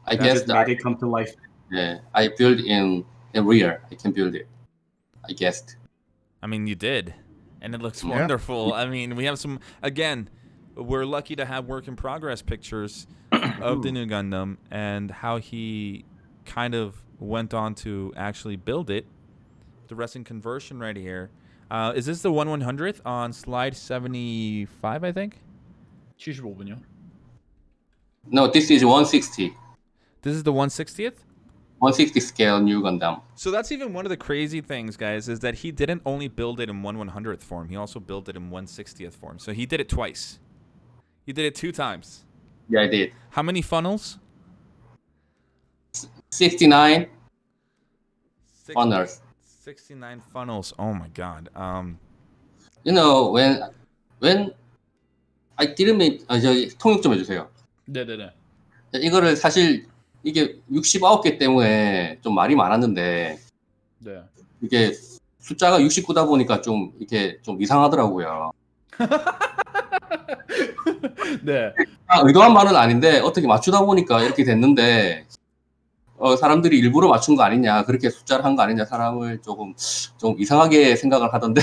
I That guess just made it come to life. yeah, I build in rear. I can build it. I guessed. I mean, you did, and it looks Yeah. wonderful. I mean, we have some. Again, we're lucky to have work in progress pictures of the new Gundam and how he kind of went on to actually build it. The resting conversion right here. Is this the 1/100th on slide 75? I think 75분요. No, this is 160. this is the 1/60th. 160 scale new Gundam. So that's even one of the crazy things, guys, is that he didn't only build it in 1/100th form. He also built it in 1/60th form. So he did it twice. He did it 2 times. Yeah, I did. How many funnels? 69 Six- honors. 69 funnels. Oh my god. You know, when I didn't make 저기 통역 좀 해주세요. 네네네. 이거를 사실 이게 69개 때문에 좀 말이 많았는데 네. 이게 숫자가 69다 보니까 좀 이렇게 좀 이상하더라고요. 네. 의도한 말은 아닌데 어떻게 맞추다 보니까 이렇게 됐는데 사람들이 일부러 맞춘 거 아니냐, 그렇게 숫자를 한 거 아니냐, 사람을 좀 이상하게 생각을 하던데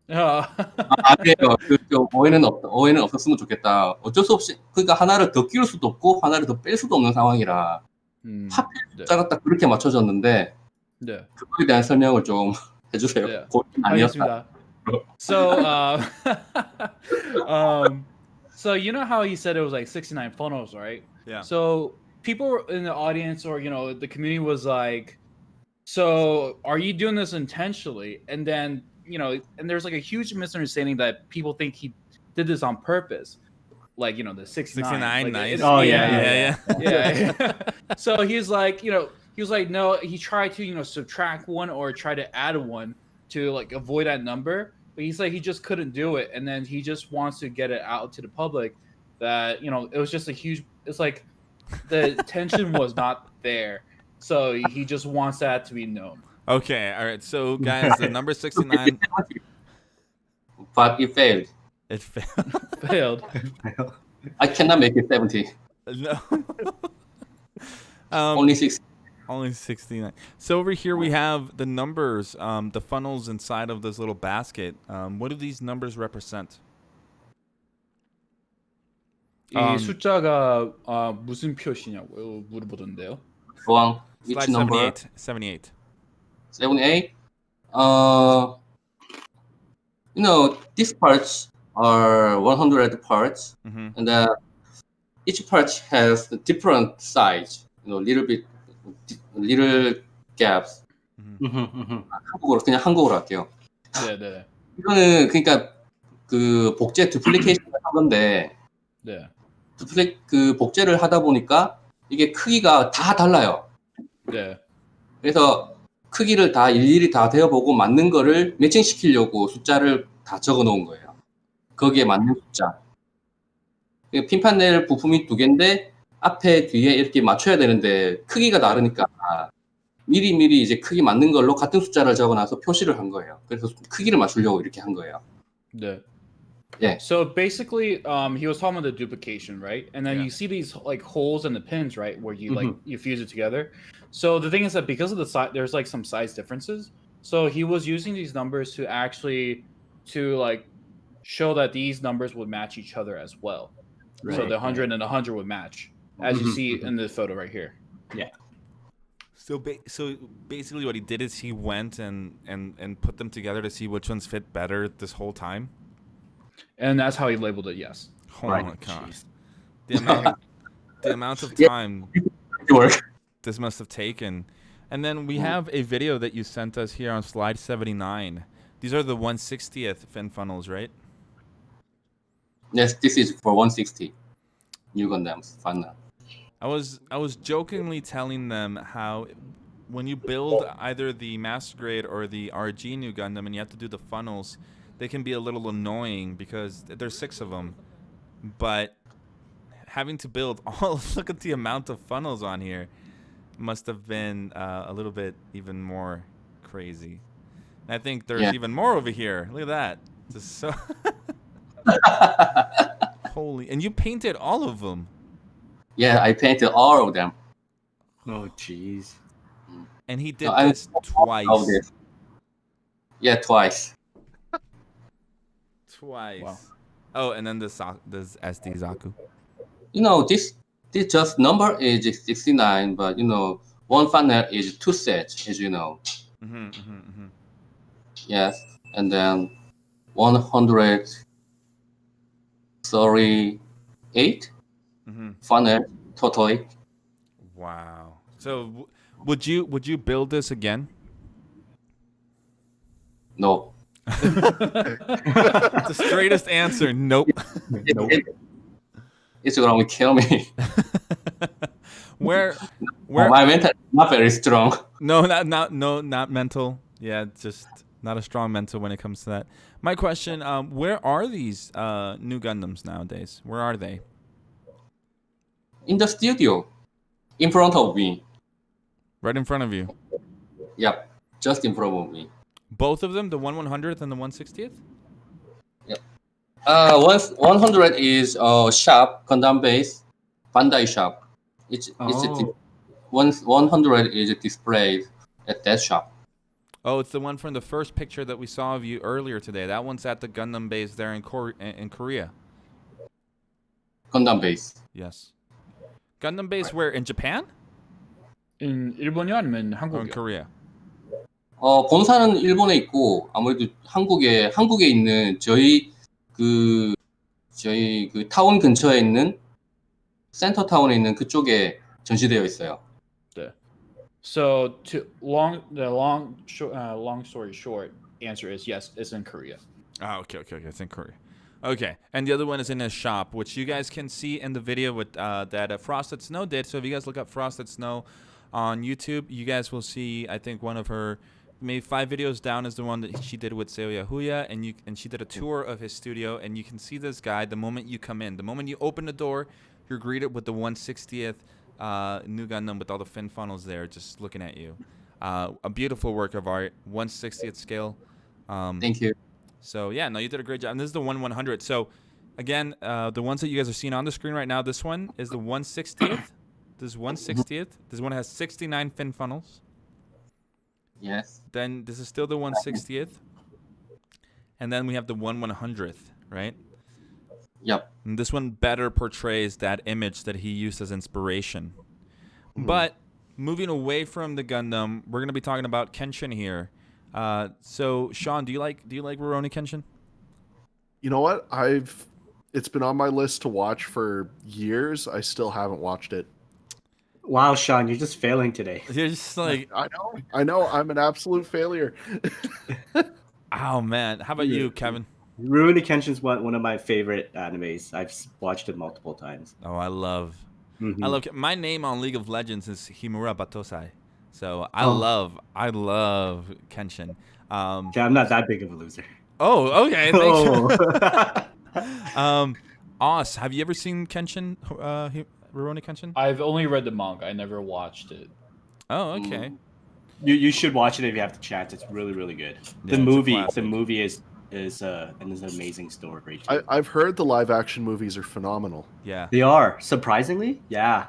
아니에요. 좀 오해는 없었으면 좋겠다. 어쩔 수 없이 그러니까 하나를 더 끼울 수도 없고 하나를 더 뺄 수도 없는 상황이라 하필 네. 숫자가 딱 그렇게 맞춰졌는데 네. 그거에 대한 설명을 좀 해주세요. 네. 고민 아니었다. 알겠습니다. So, so you know how he said it was like 69 funnels, right? Yeah. So people in the audience or the community was like, so are you doing this intentionally? And then and there's like a huge misunderstanding that people think he did this on purpose, like the 69. 69, like, nice. Oh, yeah. yeah. So he's like, he was like, no, he tried to subtract one or try to add one to like avoid that number, but he's like he just couldn't do it, and then he just wants to get it out to the public that it was just a huge. It's like the tension was not there, so he just wants that to be known. Okay. All right. So, guys, the number 69. But it failed. It failed. Failed. I cannot make it 70. No. Only 60. Only 69. So over here we have the numbers, the funnels inside of this little basket. What do these numbers represent? 이 숫자가 무슨 표시냐고 물어보던데요. Wrong. Which Slide number? 78. 78. These parts are 100 parts, Mm-hmm. and each part has a different size. Little gaps. 한국어로 할게요. 네. 이거는 그러니까 그 복제 두플리케이션을 한 건데, 네. 그 복제를 하다 보니까 이게 크기가 다 달라요. 네. 그래서 크기를 다 일일이 다 대어보고 맞는 거를 매칭시키려고 숫자를 다 적어 놓은 거예요. 거기에 맞는 숫자. 핀판 낼 부품이 2개인데 앞에 뒤에 이렇게 맞춰야 되는데 크기가 다르니까 미리 이제 크기 맞는 걸로 같은 숫자를 적어놔서 표시를 한 거예요. 그래서 크기를 맞추려고 이렇게 한 거예요. 네. Yeah. So basically, he was talking about the duplication, right? And then Yeah. you see these like holes in the pins, right, where you you fuse it together. So the thing is that because of the size, there's like some size differences. So he was using these numbers to actually like show that these numbers would match each other as well. Right, So the 100 and the 100 would match, as you see in the photo right here. So basically what he did is he went and put them together to see which ones fit better this whole time. And that's how he labeled it. Yes. Oh Right. my god. The amount of time Work. this must have taken. And then we have a video that you sent us here on slide 79. These are the 1/60th fin funnels, right? Yes, this is for 160 new Gundams funnel. I was jokingly telling them how when you build either the master grade or the RG new Gundam and you have to do the funnels, they can be a little annoying because there's 6 of them. But having to build look at the amount of funnels on here must have been a little bit even more crazy. And I think there's even more over here. Look at that. Just so holy. And you painted all of them. Yeah, I painted all of them. Oh, jeez. And he did No, I'm this twice. Of this. Yeah, twice. Twice. Wow. Oh, and then this SD Zaku. This just number is 69, but one funnel is two sets, as you know. Yes, and then 138 funnel totally. Wow. So would you build this again? No. The straightest answer, nope. It's gonna kill me. Where My mental is not very strong. No, not mental. Yeah, just not a strong mental when it comes to that. My question, where are these new Gundams nowadays? Where are they? In the studio, in front of me. Right in front of you. Yep, just in front of me. Both of them, the 1/100th and the 1/60th? Yep. 100 is shop, Gundam base, Bandai shop. It's 100 is displayed at that shop. Oh, it's the one from the first picture that we saw of you earlier today. That one's at the Gundam base there in Korea. Gundam base. Yes. Gundam base where? In Japan? In 일본이요 아니면 Or in 한국이요? Korea? 본사는 일본에 있고 아무래도 한국에 있는 저희 그 타운 근처에 있는 센터 타운에 있는 그쪽에 전시되어 있어요. 네. So long story short, answer is yes, it's in Korea. Oh, okay. It's in Korea. Okay, and the other one is in a shop, which you guys can see in the video with that Frosted Snow did. So if you guys look up Frosted Snow on YouTube, you guys will see, I think, one of her maybe 5 videos down is the one that she did with SEOYAHOOYA, and she did a tour of his studio, and you can see this guy the moment you come in. The moment you open the door, you're greeted with the 1/60th new Gundam with all the fin funnels there, just looking at you. A beautiful work of art, 1/60th scale. Thank you. So yeah, no, you did a great job. And this is the 1/100. So again, the ones that you guys are seeing on the screen right now, this one is the 1/60th. This is 1/60th. This one has 69 fin funnels. Yes. Then this is still the 1/60th. And then we have the 1/100th, right? Yep. And this one better portrays that image that he used as inspiration. But moving away from the Gundam, we're gonna be talking about Kenshin here. So Sean, do you like Rurouni Kenshin? You know what? It's been on my list to watch for years. I still haven't watched it. Wow, Sean, you're just failing today. You're just like, I know. I'm an absolute failure. oh man. How about you, Kevin? Rurouni Kenshin's one of my favorite animes. I've watched it multiple times. Oh, I love my name on League of Legends is Himura Batosai. So I love Kenshin. Yeah, I'm not that big of a loser. Oh, okay. Thanks. Oh. Oz, have you ever seen Kenshin, Rurouni Kenshin? I've only read the manga. I never watched it. Oh, okay. You should watch it if you have the chance. It's really, really good. Yeah, The it's a movie classic. is an amazing story. Too. I've heard the live action movies are phenomenal. Yeah. They are surprisingly, yeah.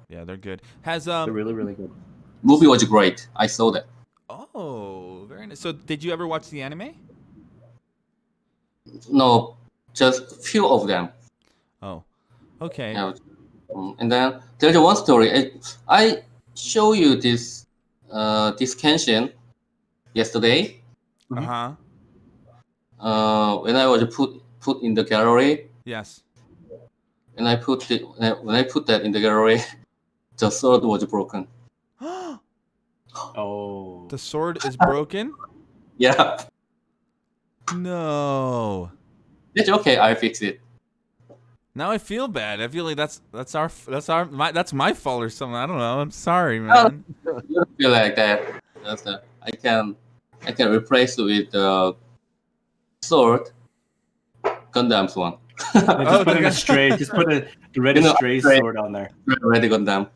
Yeah, they're good. Has They're really, really good. Movie was great. I saw that. Oh, very nice. So, did you ever watch the anime? No, just few of them. Oh, okay. Yeah. And then there's one story. I show you this Kenshin yesterday. Uh-huh. When I was put in the gallery, Yes. and when I put that in the gallery, the sword was broken. Oh. The sword is broken? Yeah, No. it's okay. I fix it. Now I feel bad. I feel like that's my fault or something. I don't know. I'm sorry, man. You don't feel like that. I can replace it with the sword, Gundam's one. Just put a stray. Just put the red stray stray. sword on there. Ready Gundam.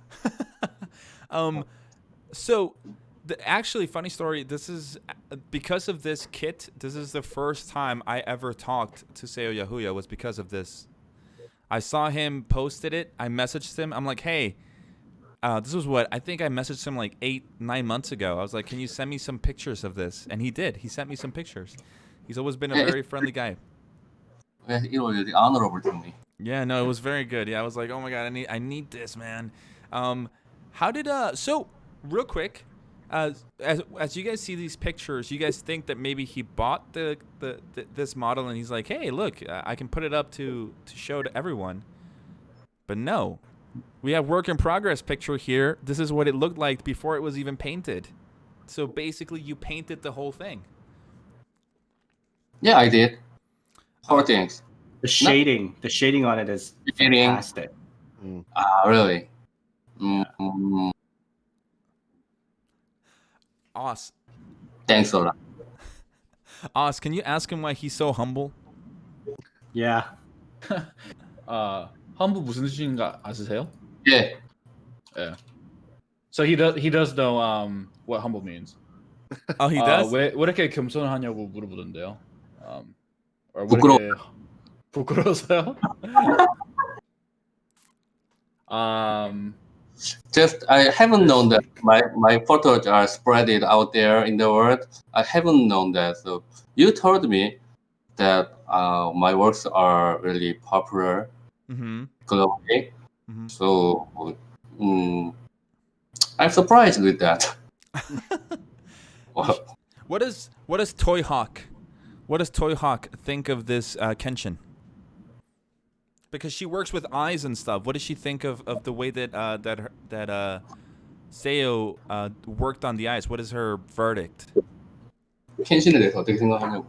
So, actually, funny story. This is because of this kit. This is the first time I ever talked to SEOYAHOOYA was because of this. I saw him posted it. I messaged him. I'm like, hey, this was what I think I messaged him like 8-9 months ago. I was like, can you send me some pictures of this? And he did. He sent me some pictures. He's always been a very friendly guy. It was really honorable to me. Yeah, no, it was very good. Yeah, I was like, oh my god, I need this, man. How did so real quick, as you guys see these pictures, you guys think that maybe he bought this model and he's like, hey, look, I can put it up to show to everyone. But no, we have work in progress picture here. This is what it looked like before it was even painted. So basically, you painted the whole thing. Yeah, I did. Four things. The shading on it is Shading. fantastic. Really? Yeah. Os, Thanks a lot. can you ask him why he's so humble? Yeah. humble 무슨 뜻인가 아세요? Yeah. Yeah. So he does know what humble means. Oh, he does? 왜 이렇게 겸손하냐고 물어보던데요. or 왜 부끄러워. 이렇게 부끄러워서요? Just I haven't known that my photos are spreaded out there in the world. I haven't known that. So you told me that my works are really popular globally. So I'm surprised with that. Wow. What does Toy Hawk think of this Kenshin? Because she works with eyes and stuff. What does she think of the way that Seo worked on the eyes? What is her verdict? 켄신에 대해서 어떻게 생각하냐고.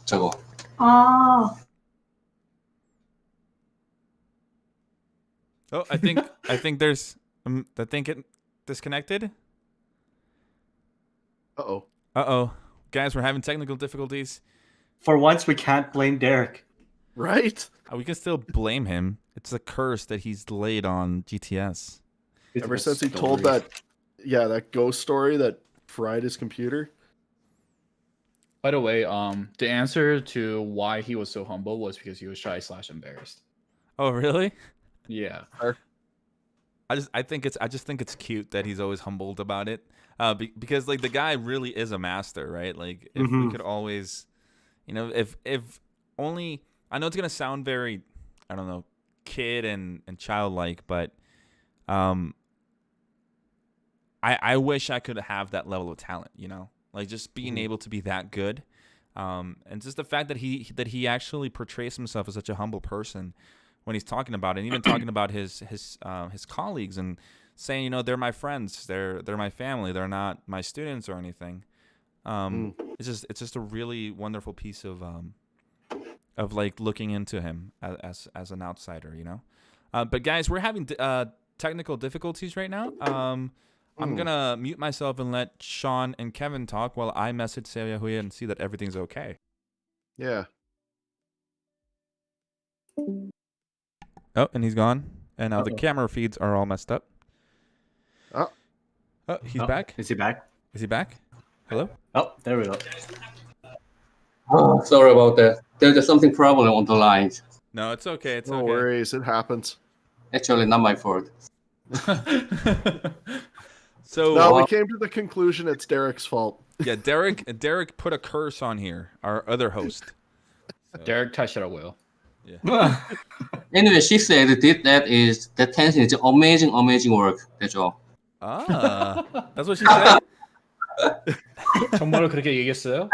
저거. 아, Oh, I think there's I think it disconnected. Uh-oh. Guys, we're having technical difficulties. For once, we can't blame Derek. Right? We can still blame him. It's a curse that he's laid on GTS. Ever since he told that ghost story that fried his computer. By the way, the answer to why he was so humble was because he was shy/embarrassed. Oh, really? Yeah. I just think it's cute that he's always humbled about it. Because like the guy really is a master, right? Like if we could always, if only, I know it's gonna sound very, I don't know, kid and childlike, but I wish I could have that level of talent, like just being able to be that good, and just the fact that he actually portrays himself as such a humble person when he's talking about it, and even talking about his colleagues and saying, they're my friends, they're my family, they're not my students or anything. It's just a really wonderful piece of like looking into him as an outsider, But guys, we're having technical difficulties right now. I'm gonna mute myself and let Sean and Kevin talk while I message SEOYAHOOYA and see that everything's okay. Yeah. Oh, and he's gone. And now the camera feeds are all messed up. Oh, he's back. Is he back? Is he back? Hello? Oh, there we go. Oh, sorry about that. There's something problem on the line. No, it's okay. It's No okay. worries, it happens. Actually, not my fault. So No, we came to the conclusion it's Derek's fault. yeah, Derek put a curse on here, our other host. So, Derek 탓이라고요. yeah. Anyway, she said that tension is amazing work. That's all. Ah, that's what she said. 정말로 그렇게 얘기했어요?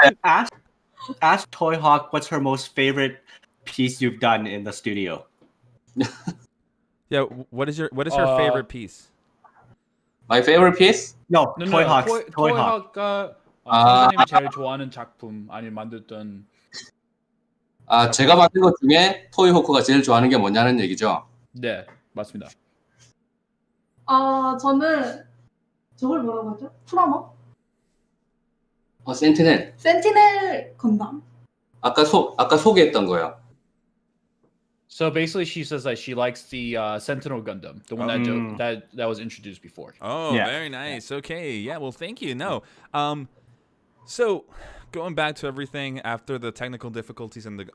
Ask Toy Hawk what's her most favorite piece you've done in the studio. Yeah, what is her favorite piece? My favorite piece? No, Toy Hawk. Toy Hawk. 토이학가 선생님이 제일 좋아하는 작품 아니면 만들던 제가 만든 것 중에 토이호크가 제일 좋아하는 게 뭐냐는 얘기죠. 네 맞습니다. 저는 저걸 뭐라고 하죠? 프라모? 센티넬. 센티넬 건담. 아까 소개했던 거요. So basically, she says that she likes the Sentinel Gundam, the one that was introduced before. Oh, Yeah. very nice. Okay, yeah. Well, thank you. No, so going back to everything after the technical difficulties and the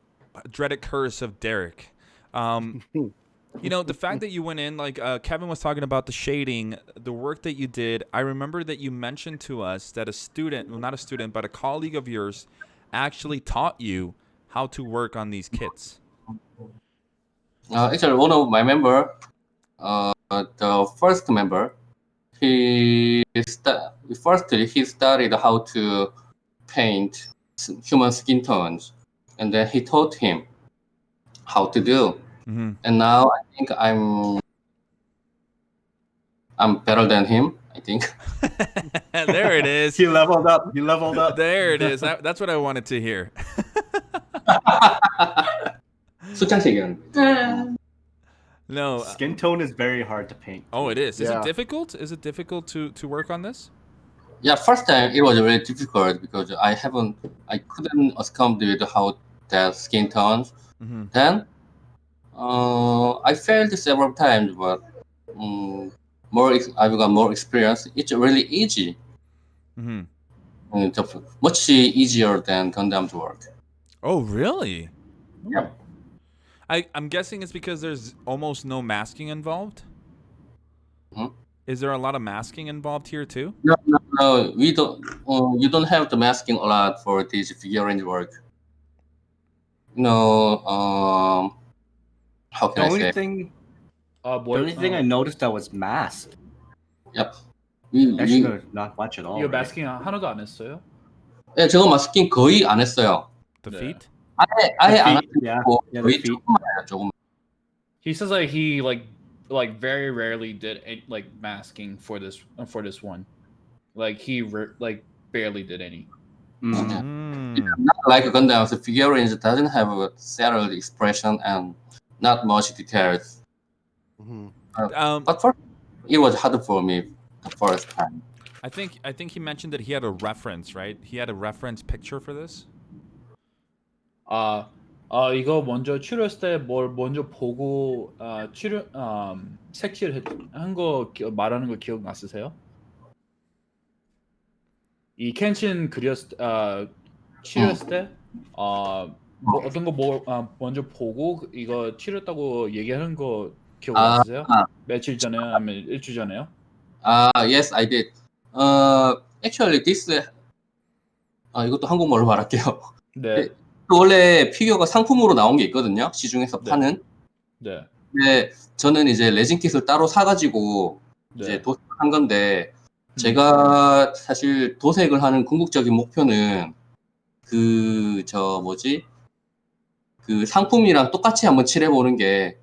dreaded curse of Derek, You know, the fact that you went in, like Kevin was talking about the shading, the work that you did. I remember that you mentioned to us that a student, well, not a student, but a colleague of yours actually taught you how to work on these kits. Actually, one of my member, the first member, he studied how to paint human skin tones, and then he taught him how to do. Mm-hmm. And now I think I'm better than him. I think. There it is. He leveled up. He leveled up. There it is. That's what I wanted to hear. 수창식은. 네. No. Skin tone is very hard to paint. Oh, it is. Is Yeah. it difficult? Is it difficult to work on this? Yeah, first time it was really difficult because I couldn't accommodate how that skin tones. Mm-hmm. Then I failed several times, but I've got more experience. It's really easy. Mm-hmm. It's much easier than Gundam's work. Oh, really? Yeah. I'm guessing it's because there's almost no masking involved. Mhm. Is there a lot of masking involved here too? No, we don't. You don't have the masking a lot for this figurine work. How The can I only say? thing, the 뭐, only thing I noticed that was masked. Yep. Actually, not much at all. 이거 right? 마스킹 하나도 안 했어요? 예, 저거 마스킹 거의 안 했어요. The Yeah. feet? 아예 The 안 feet, yeah. 하고 Yeah, the 거의 feet. 조금만 해요, 조금. He says like he like very rarely did like masking for this one. Like he like barely did any. Mm. Mm. Not like Gundam, the figurines doesn't have a settled expression and not much details. Mhm. But first, it was hard for me the first time. I think he mentioned that he had a reference, right? He had a reference picture for this. 이거 먼저 치료했을 때 뭘 먼저 보고 색칠한 거 말하는 거 기억 나으세요? 이 켄신 치료했을 때 어떤 거 먼저 보고 이거 치료했다고 얘기하는 거 기억 나으세요? 며칠 전에 아니면 일주일 전에요? Yes, I did. Actually, this 이것도 한국말로 말할게요. 네. 원래 피규어가 상품으로 나온 게 있거든요. 시중에서 네. 파는. 네. 근데 저는 이제 레진 킷을 따로 사가지고 네. 이제 도색한 건데 제가 사실 도색을 하는 궁극적인 목표는 그 상품이랑 똑같이 한번 칠해보는 게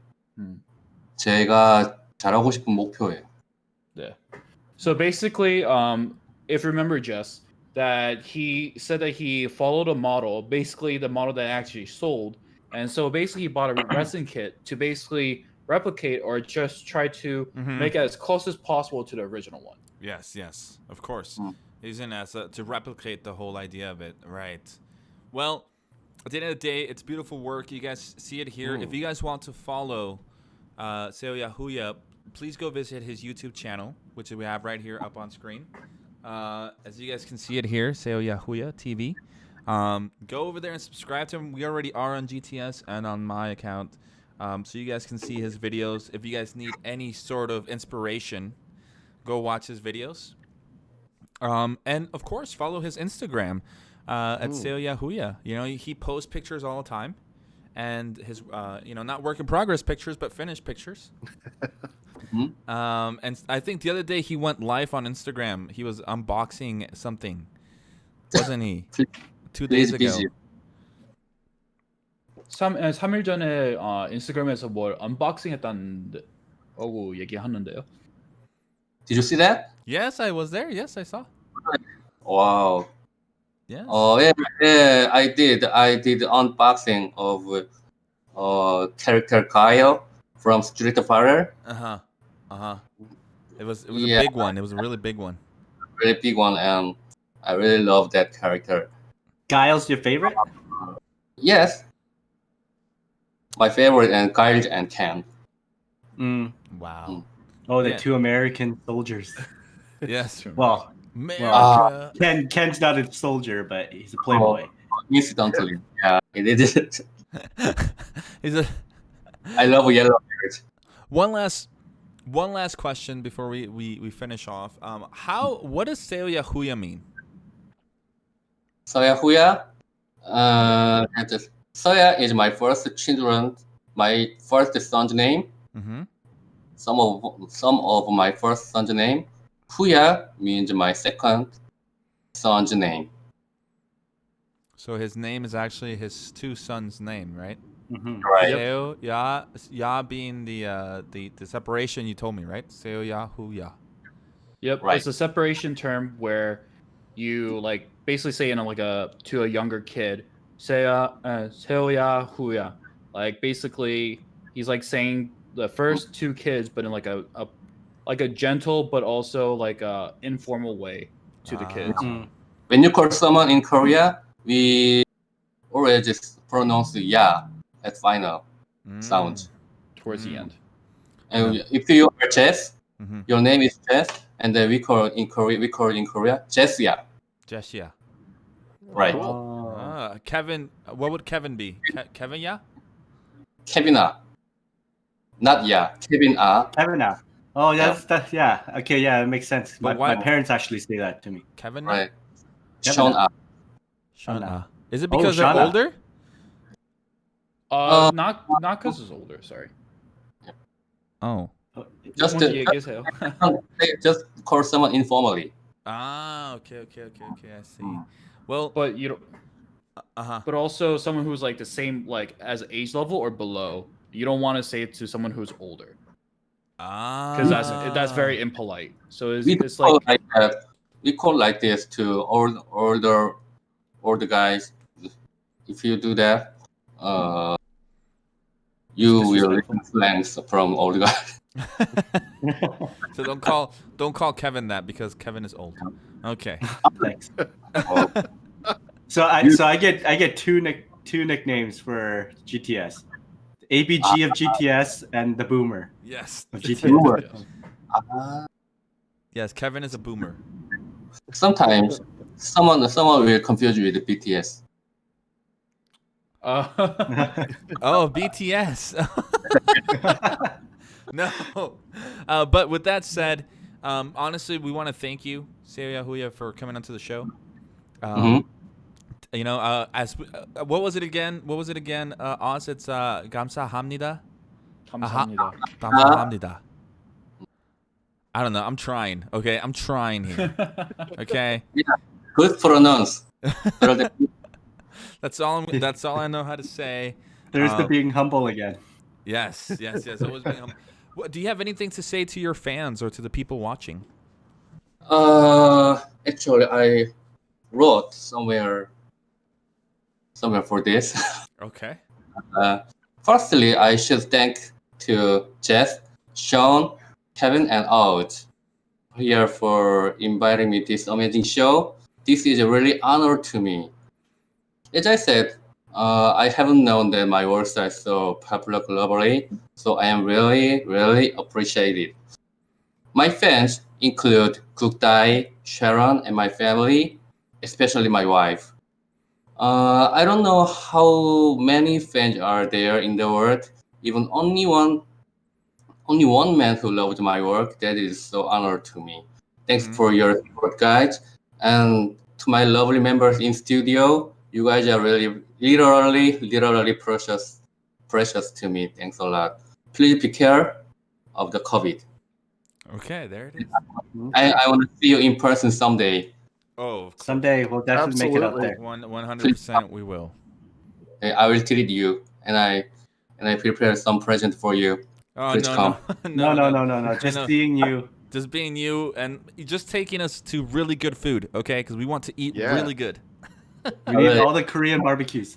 제가 잘하고 싶은 목표예요. 네. So basically, if you remember, Jess, that he said that he followed a model, basically the model that actually sold, and so basically he bought a resin kit to basically replicate or just try to make it as close as possible to the original one. Yes, of course. He's in as to replicate the whole idea of it, right? Well, at the end of the day, it's beautiful work. You guys see it here. If you guys want to follow SEOYAHOOYA, please go visit his YouTube channel, which we have right here up on screen. As you guys can see it here, SEOYAHOOYA TV. Go over there and subscribe to him. We already are on GTS and on my account, so you guys can see his videos. If you guys need any sort of inspiration, go watch his videos. And of course, follow his Instagram at SEOYAHOOYA. You know, he posts pictures all the time, and his not work in progress pictures, but finished pictures. And I think the other day he went live on Instagram. He was unboxing something, wasn't he? 2 days ago. 3일 전에 인스타그램에서 뭘 언박싱 했다고 얘기하는데요. Did you see that? Yes, I was there. Yes, I saw. Wow. Yes. Yeah, I did unboxing of character Kyle from Street Fighter. It was a big one. It was a really big one. Really big one, and I really love that character. Guile's your favorite? Yes. My favorite and Kyle and Ken. Wow. Oh, the Yeah. two American soldiers. Yes. Well, America. Ken's not a soldier, but he's a playboy. Incidentally, yeah, it is. He's a I love yellow bears. One last question before we finish off. What does SEOYAHOOYA mean? SEOYAHOOYA. Soya is my first children, my first son's name. Mm-hmm. Some of my first son's name. Huya means my second son's name. So his name is actually his two sons' name, right? Mhm. Right. SEOYA being the separation you told me, right? SEOYAHOOYA. Yep, Right. it's a separation term where you like basically say to a younger kid, "세우야후야." Like basically, he's like saying the first two kids, but in like a gentle but also like a informal way to the kids. Mm. When you call someone in Korea, we always just pronounce ya at final sound. Towards the end. And if you are Jess, Mm-hmm. your name is Jess, and then we call in Korea Jessya. Jessia. Right. Oh. Kevin. What would Kevin be? Kevin, yeah. Kevina. Not ya. Kevin A. Kevin now. Oh, that's yeah. Okay, yeah, it makes sense. But My why- parents actually say that to me. Kevin. Right. Kevin Sean A. A. Shana. Is it Oh, because they're Shana. older? Not because it's older. Sorry. Oh. Just just call someone informally. Okay. I see. Well, But you don't. uh-huh. But also someone who's like the same like as age level or below. You don't want to say it to someone who's older because that's very impolite. So it's like like that. We call like this to older guys. If you do that, you It's will disrespectful. learn slangs from old guys. So don't call Kevin that because Kevin is old. Okay. Thanks. So I get two nicknames for GTS. ABG of GTS and the Boomer Yes. of GTS. Boomer. Yes, Kevin is a boomer. Sometimes someone will confuse you with the BTS. Oh, BTS. No. But with that said, honestly, we want to thank you, SEOYAHOOYA, for coming onto the show. You know, what was it again? Oz, it's 감사합니다. 감사합니다. 감사합니다. I don't know. I'm trying. Okay, I'm trying here. Okay. Good pronounce. That's all I know how to say. There's the being humble again. Yes. Always being humble. Do you have anything to say to your fans or to the people watching? Actually, I wrote somewhere for this. Okay. Firstly, I should thank to Jess, Sean, Kevin, and Out here for inviting me to this amazing show. This is a really honor to me. As I said, I haven't known that my works are so popular globally, so I am really, really appreciated. My fans include Gukdai, Sharon, and my family, especially my wife. I don't know how many fans are there in the world. Even only one man who loved my work. That is so honor to me. Thanks for your support, guys, and to my lovely members in studio. You guys are really, literally precious to me. Thanks a lot. Please be care of the COVID. Okay, there it is. I want to see you in person someday. Oh, Someday we'll definitely make it out Absolutely. there. 100% we will. I will treat you, and I prepare some present for you. Oh, Please come. No. Just seeing you. Just being you and just taking us to really good food, okay? Because we want to eat Yeah. really good. We need all the Korean barbecues.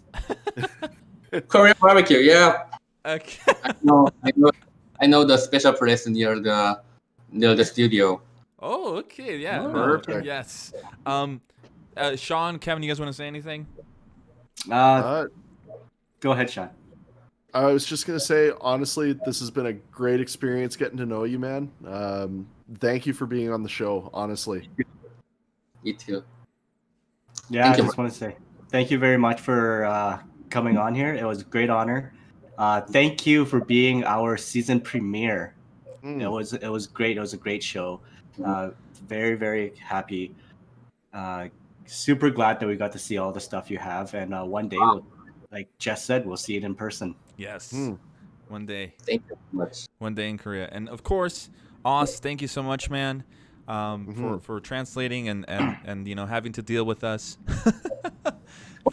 Korean barbecue, yeah. Okay. I know the special place near the studio. Oh, okay. Yeah. Oh, no, perfect. yes. Sean, Kevin, you guys want to say anything? Go ahead, Sean. I was just gonna say, honestly, this has been a great experience getting to know you, man. Thank you for being on the show. Honestly, Me too. Yeah, Thank I you. just want to say thank you very much for coming on here. It was a great honor. Thank you for being our season premiere. Mm. It was great. It was a great show. Very very happy. Super glad that we got to see all the stuff you have, and one day, like Jess said, we'll see it in person. Yes. Mm. One day. Thank you so much. One day in Korea. And of course, Oz, thank you so much, man, for translating and you know having to deal with us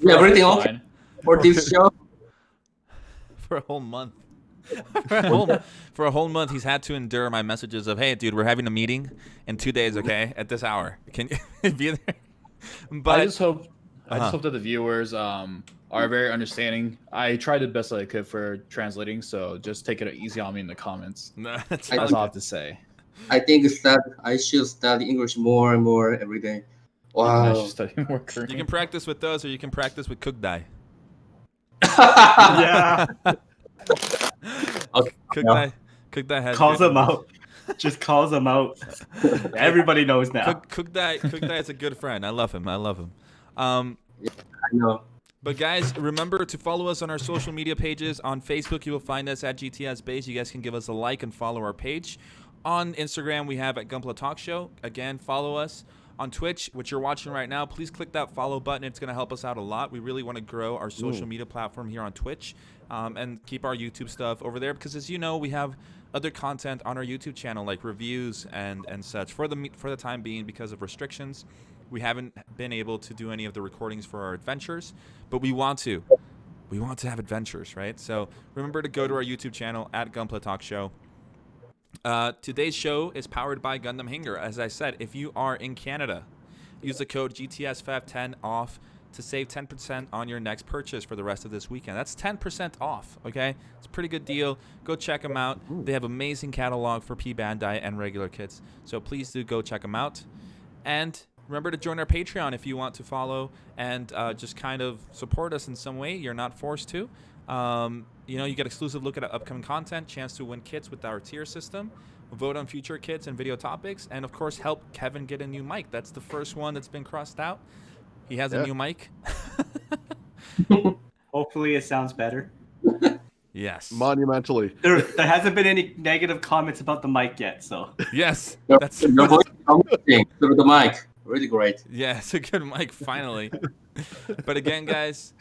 Yeah, everything Fine. okay for this show? for a whole month. For a whole month, he's had to endure my messages of, "Hey, dude, we're having a meeting in 2 days, okay, at this hour. Can you be there?" But I just hope Uh-huh. that the viewers are very understanding. I tried the best that I could for translating, so just take it easy on me in the comments. no, that's I That's fine. all I have to say. I think that I should study English more and more every day. I Wow. should study more Korean. You can practice with those, or you can practice with Kukdai. Yeah, Okay. Kukdai has calls good them ones. out. Just calls them out. Everybody knows now. Kukdai is a good friend. I love him. I know. But guys, remember to follow us on our social media pages. On Facebook, you will find us at GTS Base. You guys can give us a like and follow our page. On Instagram, we have at Gunpla Talk Show. Again, follow us. On Twitch, which you're watching right now, please click that follow button. It's going to help us out a lot. We really want to grow our social media platform here on Twitch and keep our YouTube stuff over there because, as you know, we have other content on our YouTube channel like reviews and such. For the time being, because of restrictions, we haven't been able to do any of the recordings for our adventures, but we want to. We want to have adventures, right? So remember to go to our YouTube channel at Gunpla Talk Show. Today's show is powered by Gundam Hanger. As I said, if you are in Canada, use the code GTS510 off to save 10% on your next purchase for the rest of this weekend. That's 10% off, okay? It's a pretty good deal. Go check them out. They have amazing catalog for P-Bandai and regular kits. So please do go check them out. And remember to join our Patreon if you want to follow and just kind of support us in some way. You're not forced to. You know, you get exclusive look at upcoming content, chance to win kits with our tier system, vote on future kits and video topics, and of course help Kevin get a new mic. That's the first one that's been crossed out. He has a new mic. Hopefully, it sounds better. Yes. Monumentally. There hasn't been any negative comments about the mic yet, so Yes. Your That's voice is amazing through the mic. Really great. yeah, it's a good mic finally. But again, guys,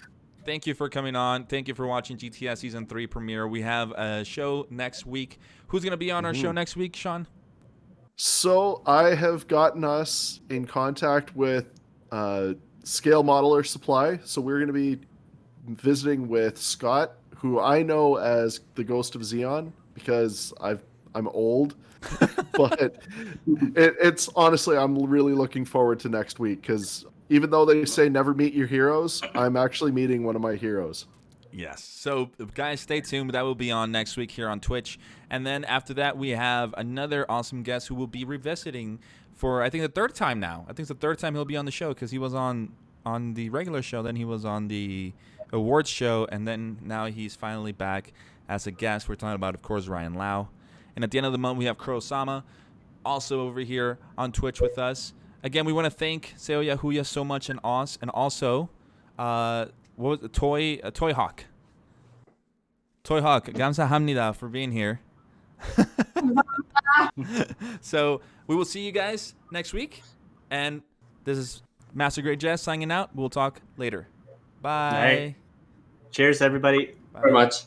thank you for coming on. Thank you for watching GTS Season 3 premiere. We have a show next week. Who's going to be on our show next week, Sean? So I have gotten us in contact with Scale Modeler Supply. So we're going to be visiting with Scott, who I know as the Ghost of Xeon because I'm old. But it's honestly, I'm really looking forward to next week because even though they say never meet your heroes, I'm actually meeting one of my heroes. Yes. So, guys, stay tuned. That will be on next week here on Twitch. And then after that, we have another awesome guest who will be revisiting for, I think, the third time now. I think it's the third time he'll be on the show because he was on the regular show, then he was on the awards show, and then now he's finally back as a guest. We're talking about, of course, Ryan Lau. And at the end of the month, we have Kuro-sama also over here on Twitch with us. Again, we want to thank SEOYAHOOYA so much and Oz, and also what was it? Toy Hawk. Toy Hawk, 감사합니다 for being here. So we will see you guys next week. And this is Master Great Jess signing out. We'll talk later. Bye. All right. Cheers, everybody. Bye. Very much.